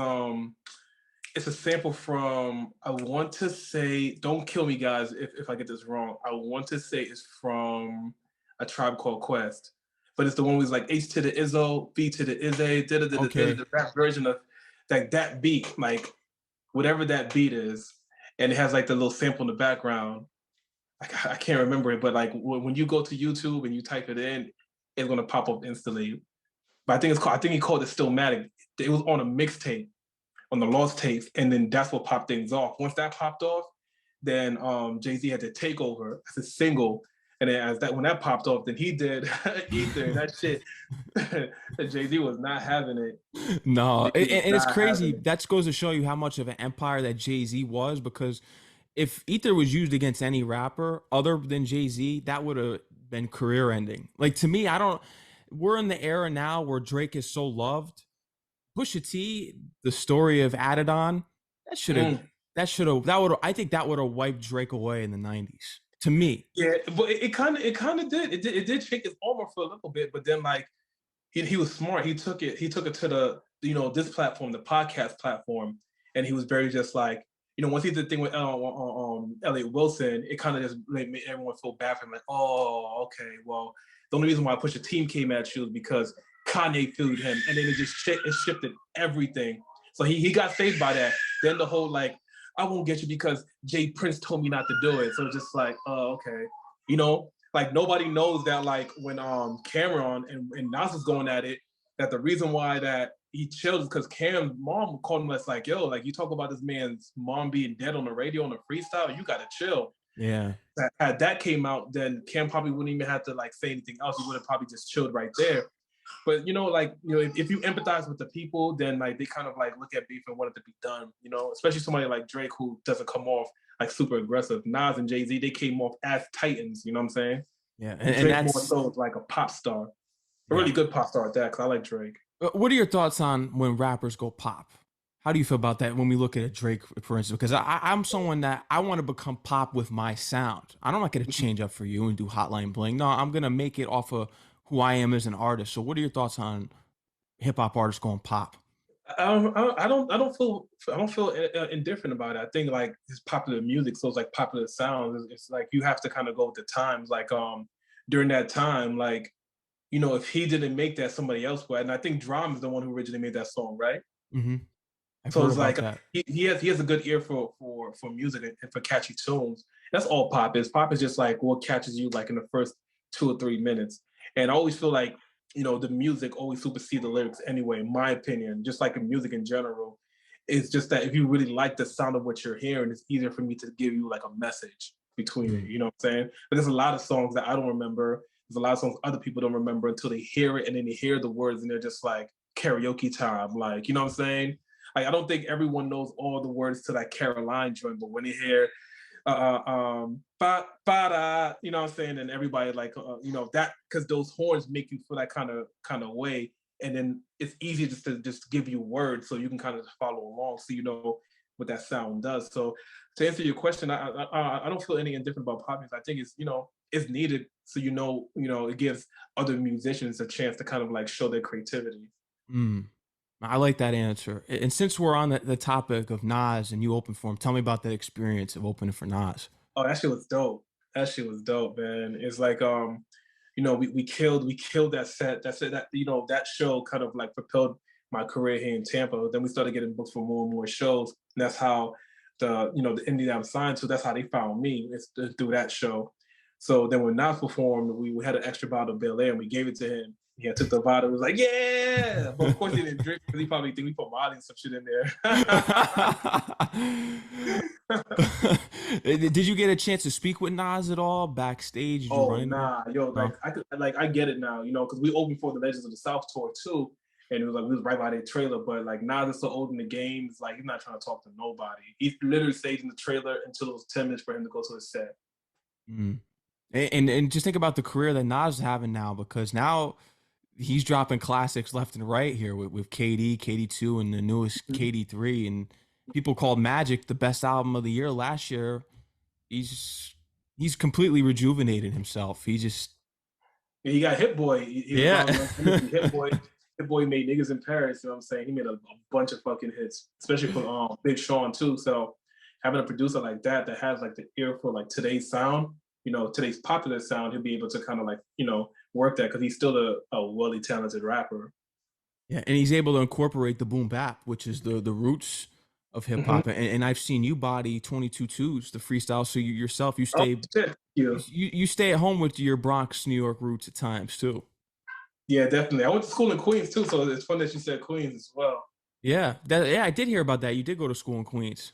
it's a sample from, I want to say, don't kill me guys if I get this wrong. I want to say it's from A Tribe Called Quest. But it's the one who's like H to the Izzo, B to the Izzy, Okay. the rap version of like that beat, like whatever that beat is, and it has like the little sample in the background. I can't remember it, but like when you go to YouTube and you type it in, it's gonna pop up instantly. But I think he called it Stillmatic. It was on a mixtape, on the Lost tapes, and then that's what popped things off. Once that popped off, then Jay-Z had to take over as a single. And then when that popped off, then he did Ether. That shit, Jay-Z was not having it. No, Jay-Z was and it's not crazy. having it. That goes to show you how much of an empire that Jay-Z was because if Ether was used against any rapper other than Jay-Z, that would have been career ending. Like to me, I don't we're in the era now where Drake is so loved. Pusha T, the story of Adidon, that should have Mm. that would I think that would have wiped Drake away in the 90s. To me. Yeah, but it kind of did. It did shake his armor for a little bit, but then like he was smart. He took it to the this platform, the podcast platform, and he was very just like once he did the thing with Elliot Wilson, it kind of just made everyone feel bad for him. Like, oh, okay, well, the only reason why Pusha Team came at you is because Kanye sued him, and then it shifted everything. So he got saved by that. Then the whole like, I won't get you because Jay Prince told me not to do it. So it's just like, oh, okay, like nobody knows that like when Cameron and Nas was going at it, that the reason why that he chilled is because Cam's mom called him as like, yo, like you talk about this man's mom being dead on the radio on the freestyle, you gotta chill. Yeah. Had that came out, then Cam probably wouldn't even have to like say anything else. He would have probably just chilled right there. But like if you empathize with the people, then like they kind of like look at beef and want it to be done. Especially somebody like Drake who doesn't come off like super aggressive. Nas and Jay-Z, they came off as titans. You know what I'm saying? Yeah, and Drake more so like a pop star, a really good pop star at that. Because I like Drake. What are your thoughts on when rappers go pop? How do you feel about that when we look at a Drake, for instance? Because I'm someone that I want to become pop with my sound. I'm not going to change up for you and do Hotline Bling. No, I'm going to make it off of who I am as an artist. So what are your thoughts on hip hop artists going pop? I don't feel indifferent about it. I think like it's popular music, so it's like popular sounds. It's like you have to kind of go with the times. Like during that time, like if he didn't make that, somebody else would. And I think Drum is the one who originally made that song, right? Mm-hmm. So it's like he has a good ear for music and for catchy tunes. That's all pop is. Pop is just like what catches you like in the first 2 or 3 minutes. And I always feel like the music always supersedes the lyrics anyway. In my opinion, just like in music in general, it's just that if you really like the sound of what you're hearing, it's easier for me to give you like a message between it. You know what I'm saying? But there's a lot of songs that I don't remember. There's a lot of songs other people don't remember until they hear it, and then they hear the words and they're just like karaoke time. Like, you know what I'm saying? Like, I don't think everyone knows all the words to that Caroline joint, but when they hear ba-da, you know what I'm saying, and everybody like that, because those horns make you feel that kind of way, and then it's easy to just give you words so you can kind of follow along, so you know what that sound does. So to answer your question, I don't feel any indifferent about pop music. I think it's needed, so it gives other musicians a chance to kind of like show their creativity. I like that answer. And since we're on the topic of Nas and you open for him, tell me about that experience of opening for Nas. Oh, that shit was dope. That shit was dope, man. It's like we killed that set. That show kind of like propelled my career here in Tampa. Then we started getting booked for more and more shows. And that's how the indie that I'm signed to, that's how they found me. It's through that show. So then when Nas performed, we had an extra bottle of Bel Air and we gave it to him. Yeah, took the bottle. Was like, yeah. But of course he didn't drink because he probably think we put Molly and some shit in there. Did you get a chance to speak with Nas at all backstage? Oh nah, yo, I get it now, because we opened for the Legends of the South tour too, and it was like we was right by their trailer. But like Nas is so old in the game, it's like he's not trying to talk to nobody. He literally stayed in the trailer until it was 10 minutes for him to go to his set. And just think about the career that Nas is having now, because now he's dropping classics left and right here with KD2 and the newest KD3, and people called Magic the best album of the year last year. He's completely rejuvenated himself. He got Hit Boy. Hit Boy made Niggas in Paris. You know what I'm saying? He made a bunch of fucking hits, especially for Big Sean too. So having a producer like that has like the ear for like today's sound, today's popular sound, he'll be able to kind of like work that, because he's still a really talented rapper. Yeah, and he's able to incorporate the boom bap, which is the roots of hip hop. And I've seen you body 22 twos, the freestyle. So you stay at home with your Bronx, New York roots at times too. Yeah, definitely. I went to school in Queens too, so it's fun that you said Queens as well. Yeah, I did hear about that. You did go to school in Queens.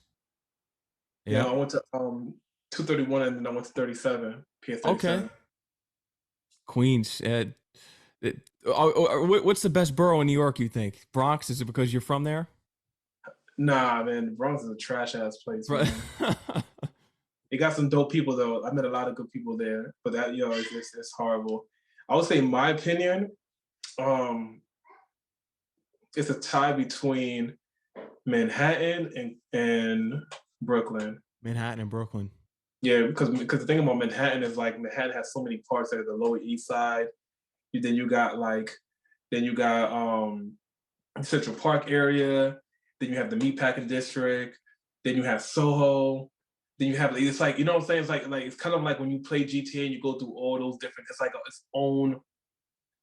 Yeah, I went to 231 and then I went to 37. PS 37. Okay. Queens. What's the best borough in New York, you think? Bronx? Is it because you're from there? Nah, man. Bronx is a trash ass place. Man. It got some dope people though. I met a lot of good people there, but that it's horrible. I would say, in my opinion, it's a tie between Manhattan and Brooklyn. Manhattan and Brooklyn. Yeah, because the thing about Manhattan is like Manhattan has so many parts that are the Lower East Side. Then you got Central Park area. Then you have the Meatpacking District. Then you have Soho. Then you have, it's like, you know what I'm saying? It's like it's kind of like when you play GTA and you go through all those different. It's like its own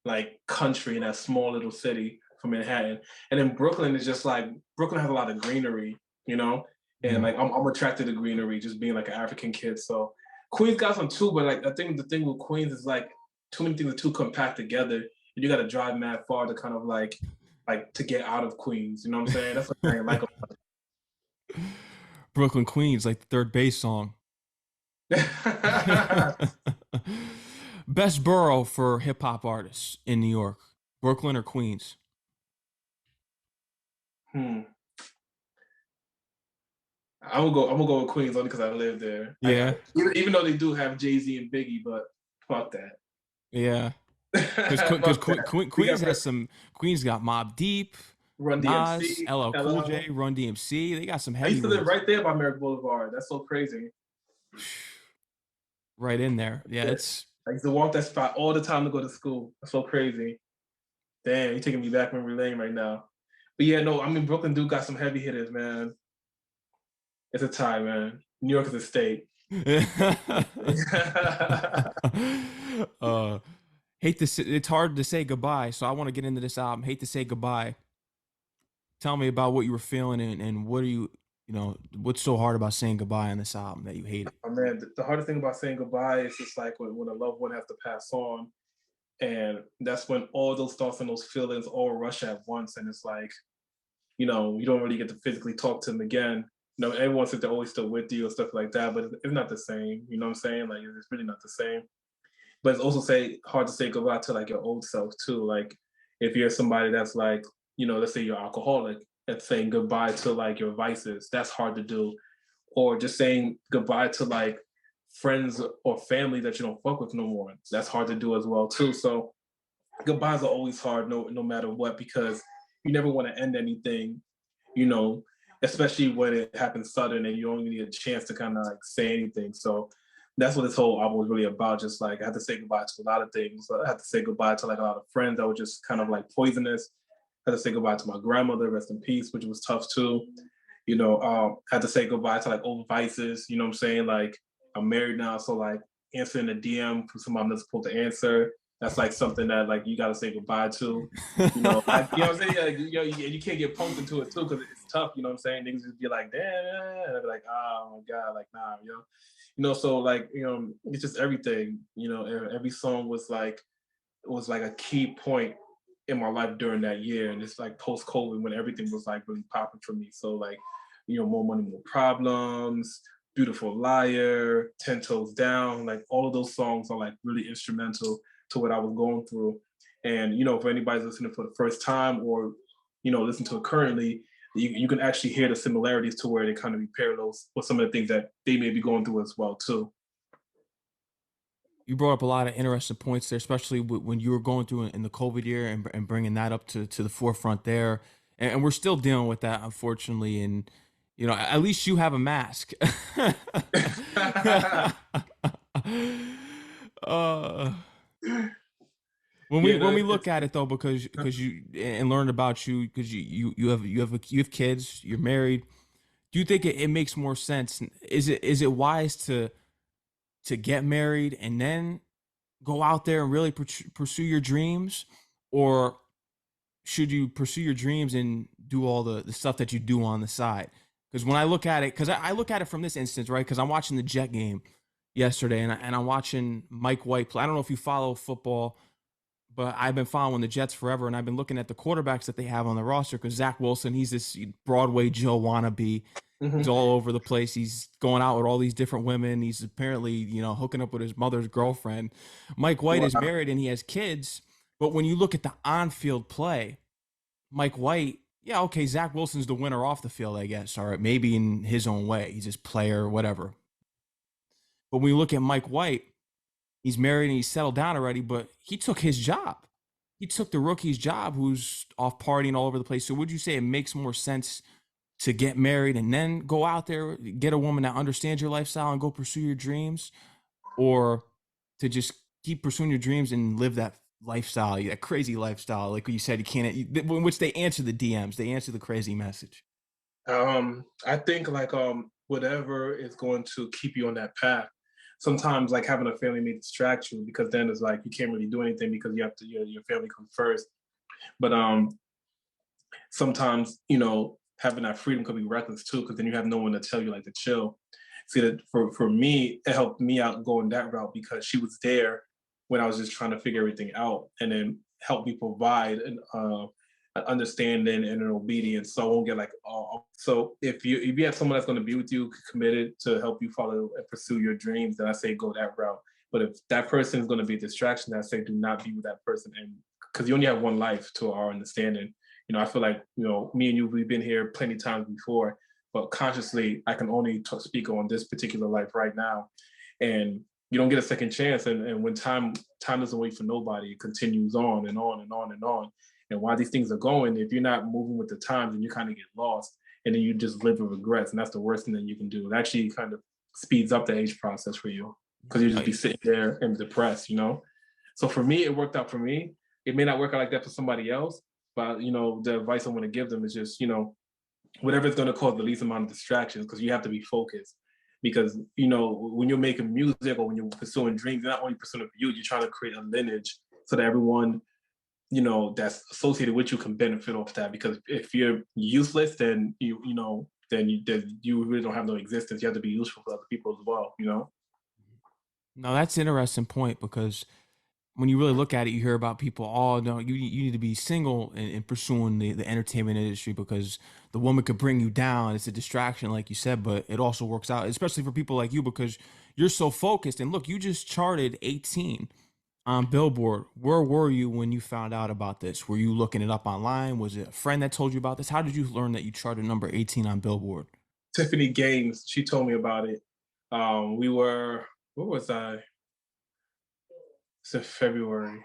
like country in that small little city from Manhattan. And then Brooklyn is just like, Brooklyn has a lot of greenery, and like I'm attracted to greenery, just being like an African kid. So Queens got some too, but like I think the thing with Queens is like too many things are too compact together, and you got to drive mad far to kind of like to get out of Queens. You know what I'm saying? That's what I like. Brooklyn Queens, like the third base song. Best borough for hip hop artists in New York, Brooklyn or Queens? Hmm. I'm gonna go with Queens only because I live there. Yeah, Even though they do have Jay-Z and Biggie, but fuck that. yeah. Because Fuck that. We Queens got has some. Queens got Mobb Deep, Run Nas, DMC, LL Cool J, LL. Run DMC. They got some I used to live heavyweights right there by Merrick Boulevard. That's so crazy. right in there. Yeah, Yeah. it's I used to walk that spot all the time to go to school. That's so crazy. Damn, you're taking me back memory lane right now. But yeah, no, I mean Brooklyn do got some heavy hitters, man. It's a tie, man. New York is a state. uh, hate to say, it's hard to say goodbye, so I want to get into this album. Hate to say goodbye. Tell me about what you were feeling and what are you know, what's so hard about saying goodbye on this album that you hate it? Oh, man, the hardest thing about saying goodbye is just like when a loved one has to pass on, and that's when all those thoughts and those feelings all rush at once, and it's like you don't really get to physically talk to them again. Everyone says they're always still with you or stuff like that, but it's not the same. You know what I'm saying? Like it's really not the same. But it's also hard to say goodbye to like your old self too. Like if you're somebody that's like, let's say you're alcoholic, and saying goodbye to like your vices, that's hard to do. Or just saying goodbye to like friends or family that you don't fuck with no more. That's hard to do as well too. So goodbyes are always hard, no matter what, because you never want to end anything, you know, especially when it happens sudden and you only need a chance to kind of like say anything. So that's what this whole album was really about. Just like I had to say goodbye to a lot of things. I had to say goodbye to like a lot of friends that were just kind of like poisonous. I had to say goodbye to my grandmother, rest in peace, which was tough too. Had to say goodbye to like old vices. You know what I'm saying? Like I'm married now, so like answering a DM from somebody I'm not supposed to answer, that's like something that like you gotta say goodbye to. What I'm saying? Like, you can't get punked into it too because it's tough. You know what I'm saying? Niggas just be like, damn, and I'd be like, oh my god, like nah, So like it's just everything. Every song was like a key point in my life during that year, and it's like post COVID when everything was like really popping for me. So like, more money, more problems. Beautiful Liar, 10 Toes Down, like all of those songs are like really instrumental to what I was going through. And for anybody's listening for the first time or listen to it currently, you can actually hear the similarities to where they kind of be parallels with some of the things that they may be going through as well too. You brought up a lot of interesting points there, especially when you were going through in the COVID year and bringing that up to the forefront there. And we're still dealing with that, unfortunately. And, at least you have a mask. uh, Yeah, when no, we look at it though, because you and learned about you, because you have kids, you're married. Do you think it makes more sense? Is it wise to get married and then go out there and really pursue your dreams, or should you pursue your dreams and do all the stuff that you do on the side? Because when I look at it, because I look at it from this instance, right? Because I'm watching the Jet game yesterday, and I'm watching Mike White play. I don't know if you follow football, but I've been following the Jets forever, and I've been looking at the quarterbacks that they have on the roster. Because Zach Wilson, he's this Broadway Joe wannabe. He's mm-hmm. all over the place. He's going out with all these different women. He's apparently, hooking up with his mother's girlfriend. Mike White is Wow. married and he has kids. But when you look at the on-field play, Mike White, yeah, okay, Zach Wilson's the winner off the field, I guess. All right, maybe in his own way. He's his player, whatever. But when you look at Mike White, he's married and he's settled down already, but he took his job. He took the rookie's job who's off partying all over the place. So would you say it makes more sense to get married and then go out there, get a woman that understands your lifestyle and go pursue your dreams, or to just keep pursuing your dreams and live that lifestyle, that crazy lifestyle? Like you said, you can't, in which they answer the DMs, they answer the crazy message. I think like whatever is going to keep you on that path. Sometimes like having a family may distract you because then it's like you can't really do anything because you have to your family comes first. But sometimes having that freedom could be reckless too because then you have no one to tell you like to chill. See that for me, it helped me out going that route because she was there when I was just trying to figure everything out, and then helped me provide an understanding and an obedience, so I won't get like so if you have someone that's going to be with you committed to help you follow and pursue your dreams, then I say go that route. But if that person is going to be a distraction, I say do not be with that person, and because you only have one life, to our understanding. I feel like me and you, we've been here plenty of times before, but consciously I can only speak on this particular life right now, and you don't get a second chance. And when time doesn't wait for nobody, it continues on and on and on and on. And while these things are going, if you're not moving with the times, then you kind of get lost, and then you just live with regrets, and that's the worst thing that you can do. It actually kind of speeds up the age process for you because you just be sitting there and depressed. So for me, it worked out for me. It may not work out like that for somebody else, but the advice I want to give them is just whatever is going to cause the least amount of distractions, because you have to be focused. Because when you're making music or when you're pursuing dreams, you're not only pursuing it for you, you're trying to create a lineage so that everyone that's associated with you can benefit off that. Because if you're useless, then then you really don't have no existence. You have to be useful for other people as well. No, that's an interesting point because when you really look at it, you hear about people, oh no, you need to be single in pursuing the entertainment industry because the woman could bring you down. It's a distraction, like you said, but it also works out, especially for people like you, because you're so focused. And look, you just charted 18 on Billboard. Where were you when you found out about this? Were you looking it up online? Was it a friend that told you about this? How did you learn that you charted number 18 on Billboard? Tiffany Gaines, she told me about it. We were, what was I? It's in February.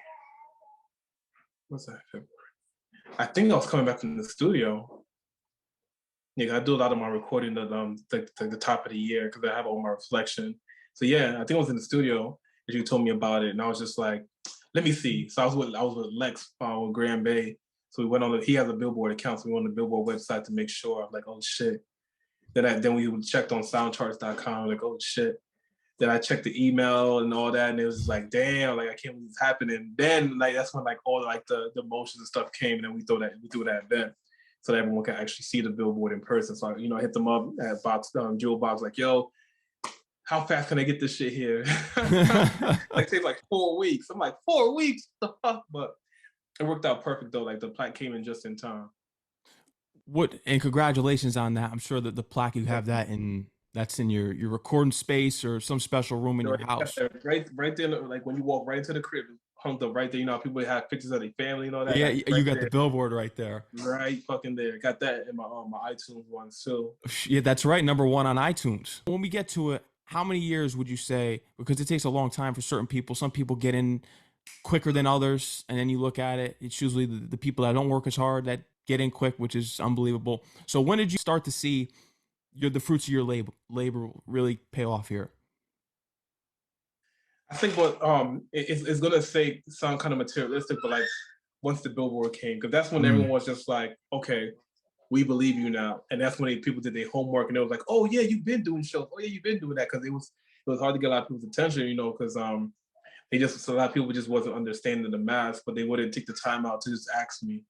What's that? February. I think I was coming back from the studio. Yeah, I do a lot of my recording at the top of the year because I have all my reflection. So yeah, I think I was in the studio and you told me about it, and I was just like, let me see. So I was with Lex with Graham Bay. So we went on. He has a Billboard account, so we went on the Billboard website to make sure. I'm like, oh shit. Then we checked on soundcharts.com. Like, oh shit. Then I checked the email and all that, and it was just like, damn, like I can't believe it's happening. Then like that's when like all like the emotions and stuff came, and then we threw that event so that everyone can actually see the Billboard in person. So I hit them up at Jewel Bob's like, yo, how fast can I get this shit here? Like it takes like 4 weeks. I'm like 4 weeks, the fuck, but it worked out perfect though. Like the plaque came in just in time. And congratulations on that. I'm sure that the plaque you have that in that's in your recording space or some special room in your house. Right there, like when you walk right into the crib, hung up right there. People have pictures of their family and all that. Yeah, right you got there. the Billboard right there. Right fucking there. Got that in my iTunes one too. Yeah, that's right. Number one on iTunes. When we get to it, how many years would you say? Because it takes a long time for certain people. Some people get in quicker than others, and then you look at it, it's usually the people that don't work as hard that get in quick, which is unbelievable. So when did you start to see the fruits of your labor really pay off here? I think what it's gonna sound kind of materialistic, but like once the Billboard came, because that's when everyone was just like, okay, we believe you now, and that's when people did their homework and they was like, oh yeah, you've been doing shows, oh yeah, you've been doing that, because it was hard to get a lot of people's attention, because a lot of people just wasn't understanding the math, but they wouldn't take the time out to just ask me.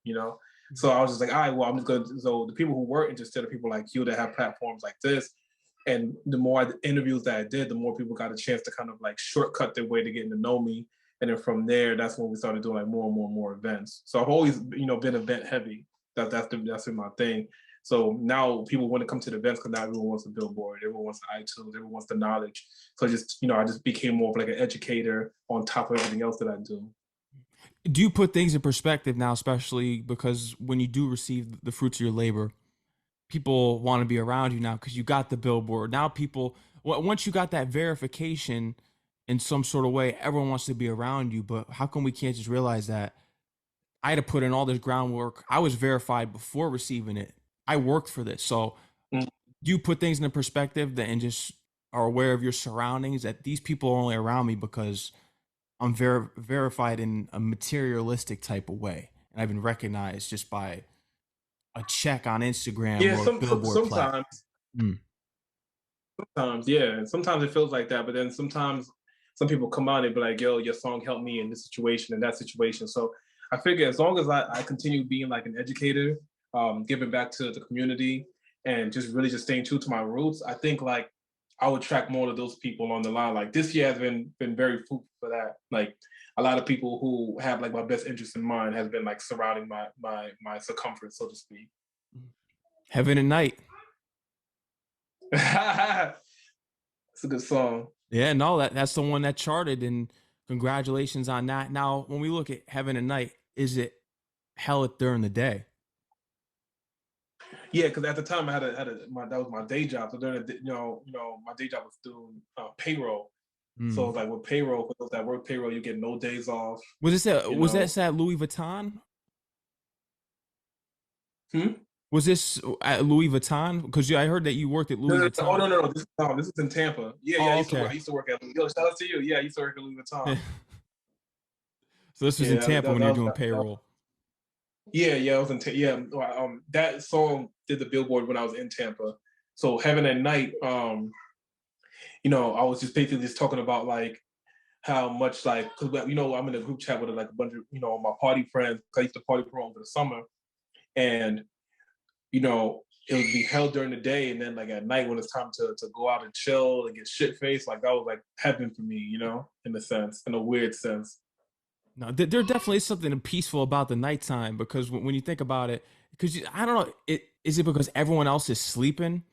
So I was just like, all right, well, I'm just going to, so the people who were interested are people like you that have platforms like this. And the more interviews that I did, the more people got a chance to kind of like shortcut their way to getting to know me. And then from there, that's when we started doing like more and more and more events. So I've always, been event heavy. That's been my thing. So now people want to come to the events because now everyone wants a Billboard, everyone wants iTunes, everyone wants the knowledge. So I just became more of like an educator on top of everything else that I do. Do you put things in perspective now, especially because when you do receive the fruits of your labor, people want to be around you now because you got the Billboard. Now once you got that verification in some sort of way, everyone wants to be around you. But how come we can't just realize that I had to put in all this groundwork? I was verified before receiving it. I worked for this. So do you put things in perspective and just are aware of your surroundings, that these people are only around me because I'm verified in a materialistic type of way, and I've been recognized just by a check on Instagram Yeah, or a Billboard plaque. Sometimes, yeah. Sometimes it feels like that, but then sometimes some people come out and be like, yo, your song helped me in this situation and that situation. So I figure as long as I continue being like an educator, giving back to the community and just really just staying true to my roots, I think like I would track more of those people on the line. Like this year has been very fruitful for that. Like a lot of people who have like my best interest in mind has been like surrounding my circumference, so to speak. Heaven and Night. It's a good song. Yeah, no, that's the one that charted, and congratulations on that. Now, when we look at Heaven and Night, is it hell during the day? Yeah, because at the time I that was my day job. So during the, my day job was doing payroll. So Mm. it's like with payroll, for those that work payroll, you get no days off. You Was know. that Louis Vuitton? Hmm? Was this at Louis Vuitton? Because I heard that you worked at No, Louis no, no. Oh Vuitton. no. This is in Tampa. Yeah, yeah. Oh, I okay. used to work at. Yo, shout out to you. Yeah, I used to work at Louis Vuitton. So this was in Yeah, Tampa when you were doing that payroll. yeah, yeah. I was in. Yeah, that song did the Billboard when I was in Tampa. So Heaven and Night. I was just basically just talking about like how much like because I'm in a group chat with like a bunch of my party friends. I used to party for over the summer, and it would be held during the day, and then like at night when it's time to go out and chill and get shit faced, like that was like heaven for me, in a sense, in a weird sense. No, there definitely is something peaceful about the nighttime because when you think about it, because I don't know, is it because everyone else is sleeping?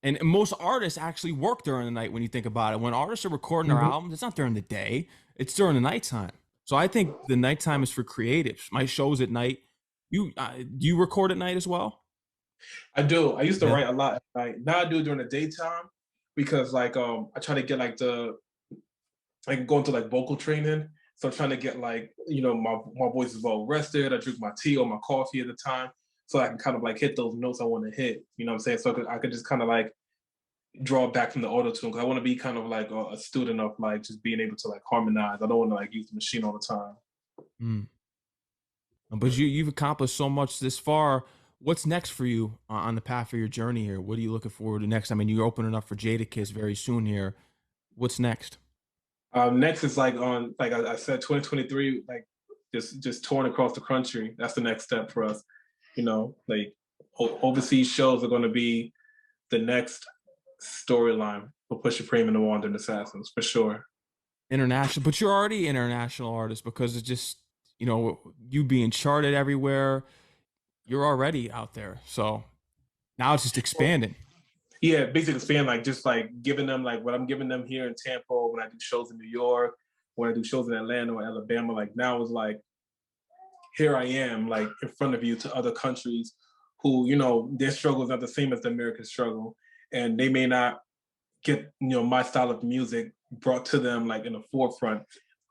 And most artists actually work during the night when you think about it. When artists are recording their Mm-hmm. albums, it's not during the day, it's during the nighttime. So I think the nighttime is for creatives. My shows at night. Do you record at night as well? I do. I used to Yeah. write a lot at night. Now I do it during the daytime because like I try to get like like go into like vocal training. So I'm trying to get like my voice is well rested. I drink my tea or my coffee at the time, so I can kind of like hit those notes I want to hit. You know what I'm saying? So I could just kind of like draw back from the auto tune because I want to be kind of like a student of like just being able to like harmonize. I don't want to like use the machine all the time. Mm. But you've accomplished so much this far. What's next for you on the path of your journey here? What are you looking forward to next? I mean, you're opening up for Jadakiss very soon here. What's next? Next is like on like I said, 2023, like just touring across the country. That's the next step for us. Like overseas shows are going to be the next storyline for Pusha Preme and the Wandering Assassins for sure. International, but you're already an international artist because it's just, you being charted everywhere. You're already out there. So now it's just expanding. Yeah, basically expand like just like giving them like what I'm giving them here in Tampa when I do shows in New York, when I do shows in Atlanta or Alabama. Like now it's like here I am like in front of you to other countries who their struggle is not the same as the American struggle, and they may not get my style of music brought to them like in the forefront,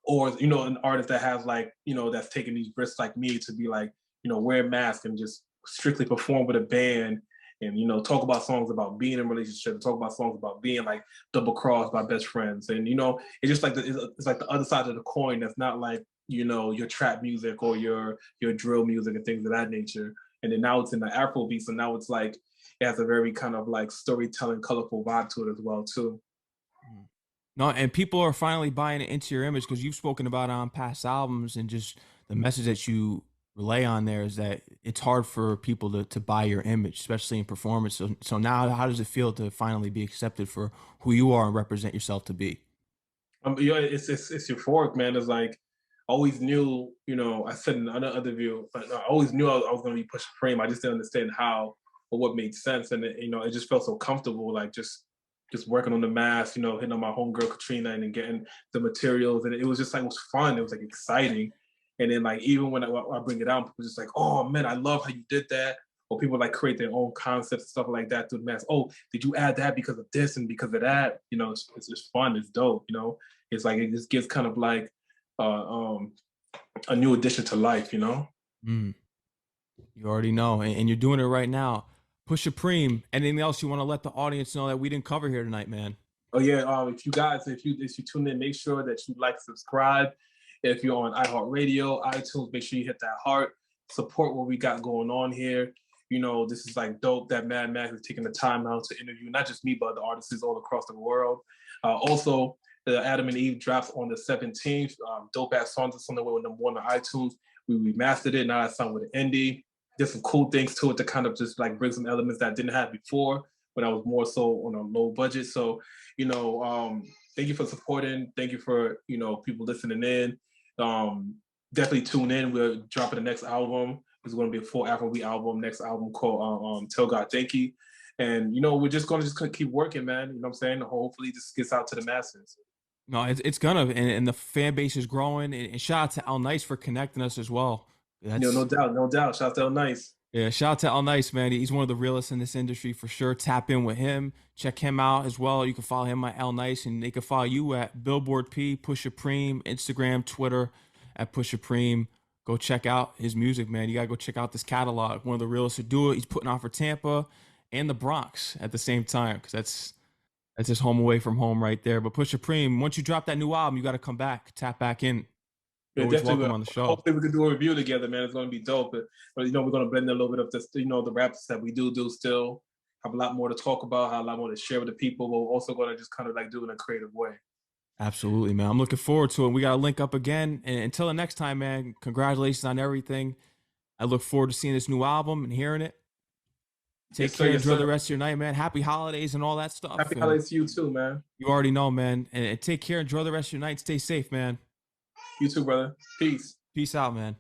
or an artist that has like that's taking these risks like me to be like wear a mask and just strictly perform with a band and talk about songs about being in relationships, talk about songs about being like double crossed by best friends, and it's just like it's like the other side of the coin that's not like your trap music or your drill music and things of that nature. And then now it's in the Afro beat, so now it's like it has a very kind of like storytelling, colorful vibe to it as well too. No, and people are finally buying into your image because you've spoken about it on past albums, and just the message that you relay on there is that it's hard for people to buy your image, especially in performance. So now, how does it feel to finally be accepted for who you are and represent yourself to be? It's euphoric, man. It's like I always knew, I said in another interview, I always knew I was going to be Pusha Preme. I just didn't understand how or what made sense, and it just felt so comfortable, like just working on the mask, hitting on my homegirl Katrina and then getting the materials, and it was just like it was fun. It was like exciting, and then like even when I bring it out, people just like, oh man, I love how you did that. Or people like create their own concepts and stuff like that through the mask. Oh, did you add that because of this and because of that? It's just fun. It's dope. It's like it just gives kind of like a new addition to life. Mm, you already know, and you're doing it right now. Pusha Preme. Anything else you want to let the audience know that we didn't cover here tonight, man? Oh yeah, if you tune in, make sure that you like, subscribe. If you're on iHeartRadio, iTunes, make sure you hit that heart. Support what we got going on here. This is like dope that Mad Max is taking the time out to interview not just me, but the artists all across the world. Also, the Adam and Eve drops on the 17th. Dope ass songs are on the way with number one on iTunes. We remastered it. Now it's sung with indie. There's some cool things to it to kind of just like bring some elements that I didn't have before, when I was more so on a low budget. So, thank you for supporting. Thank you for, people listening in. Definitely tune in. We're dropping the next album. It's going to be a full Afrobeat album. Next album called Tell God Thank You. And, we're just going to keep working, man. You know what I'm saying? Hopefully this gets out to the masses. No, it's gonna, and the fan base is growing. And shout out to Al Nice for connecting us as well. No doubt, no doubt. Shout out to El Nice. Yeah, shout out to Al Nice, man. He's one of the realest in this industry for sure. Tap in with him. Check him out as well. You can follow him at Al Nice, and they can follow you at Billboard P, Pusha Preme, Instagram, Twitter at Pusha Preme. Go check out his music, man. You gotta go check out this catalog. One of the realest to do it. He's putting on for Tampa and the Bronx at the same time, because that's his home away from home right there. But Pusha Preme, once you drop that new album, you got to come back, tap back in. You're always welcome on the show. Hopefully we can do a review together, man. It's going to be dope. But we're going to blend a little bit of this, the raps that we do still. Have a lot more to talk about, have a lot more to share with the people. But we're also going to just kind of like do it in a creative way. Absolutely, man. I'm looking forward to it. We got to link up again. And until the next time, man, congratulations on everything. I look forward to seeing this new album and hearing it. Take care. Enjoy the rest of your night, man. Happy holidays and all that stuff. Happy holidays to you too, man. You already know, man. And take care. Enjoy the rest of your night. Stay safe, man. You too, brother. Peace. Peace out, man.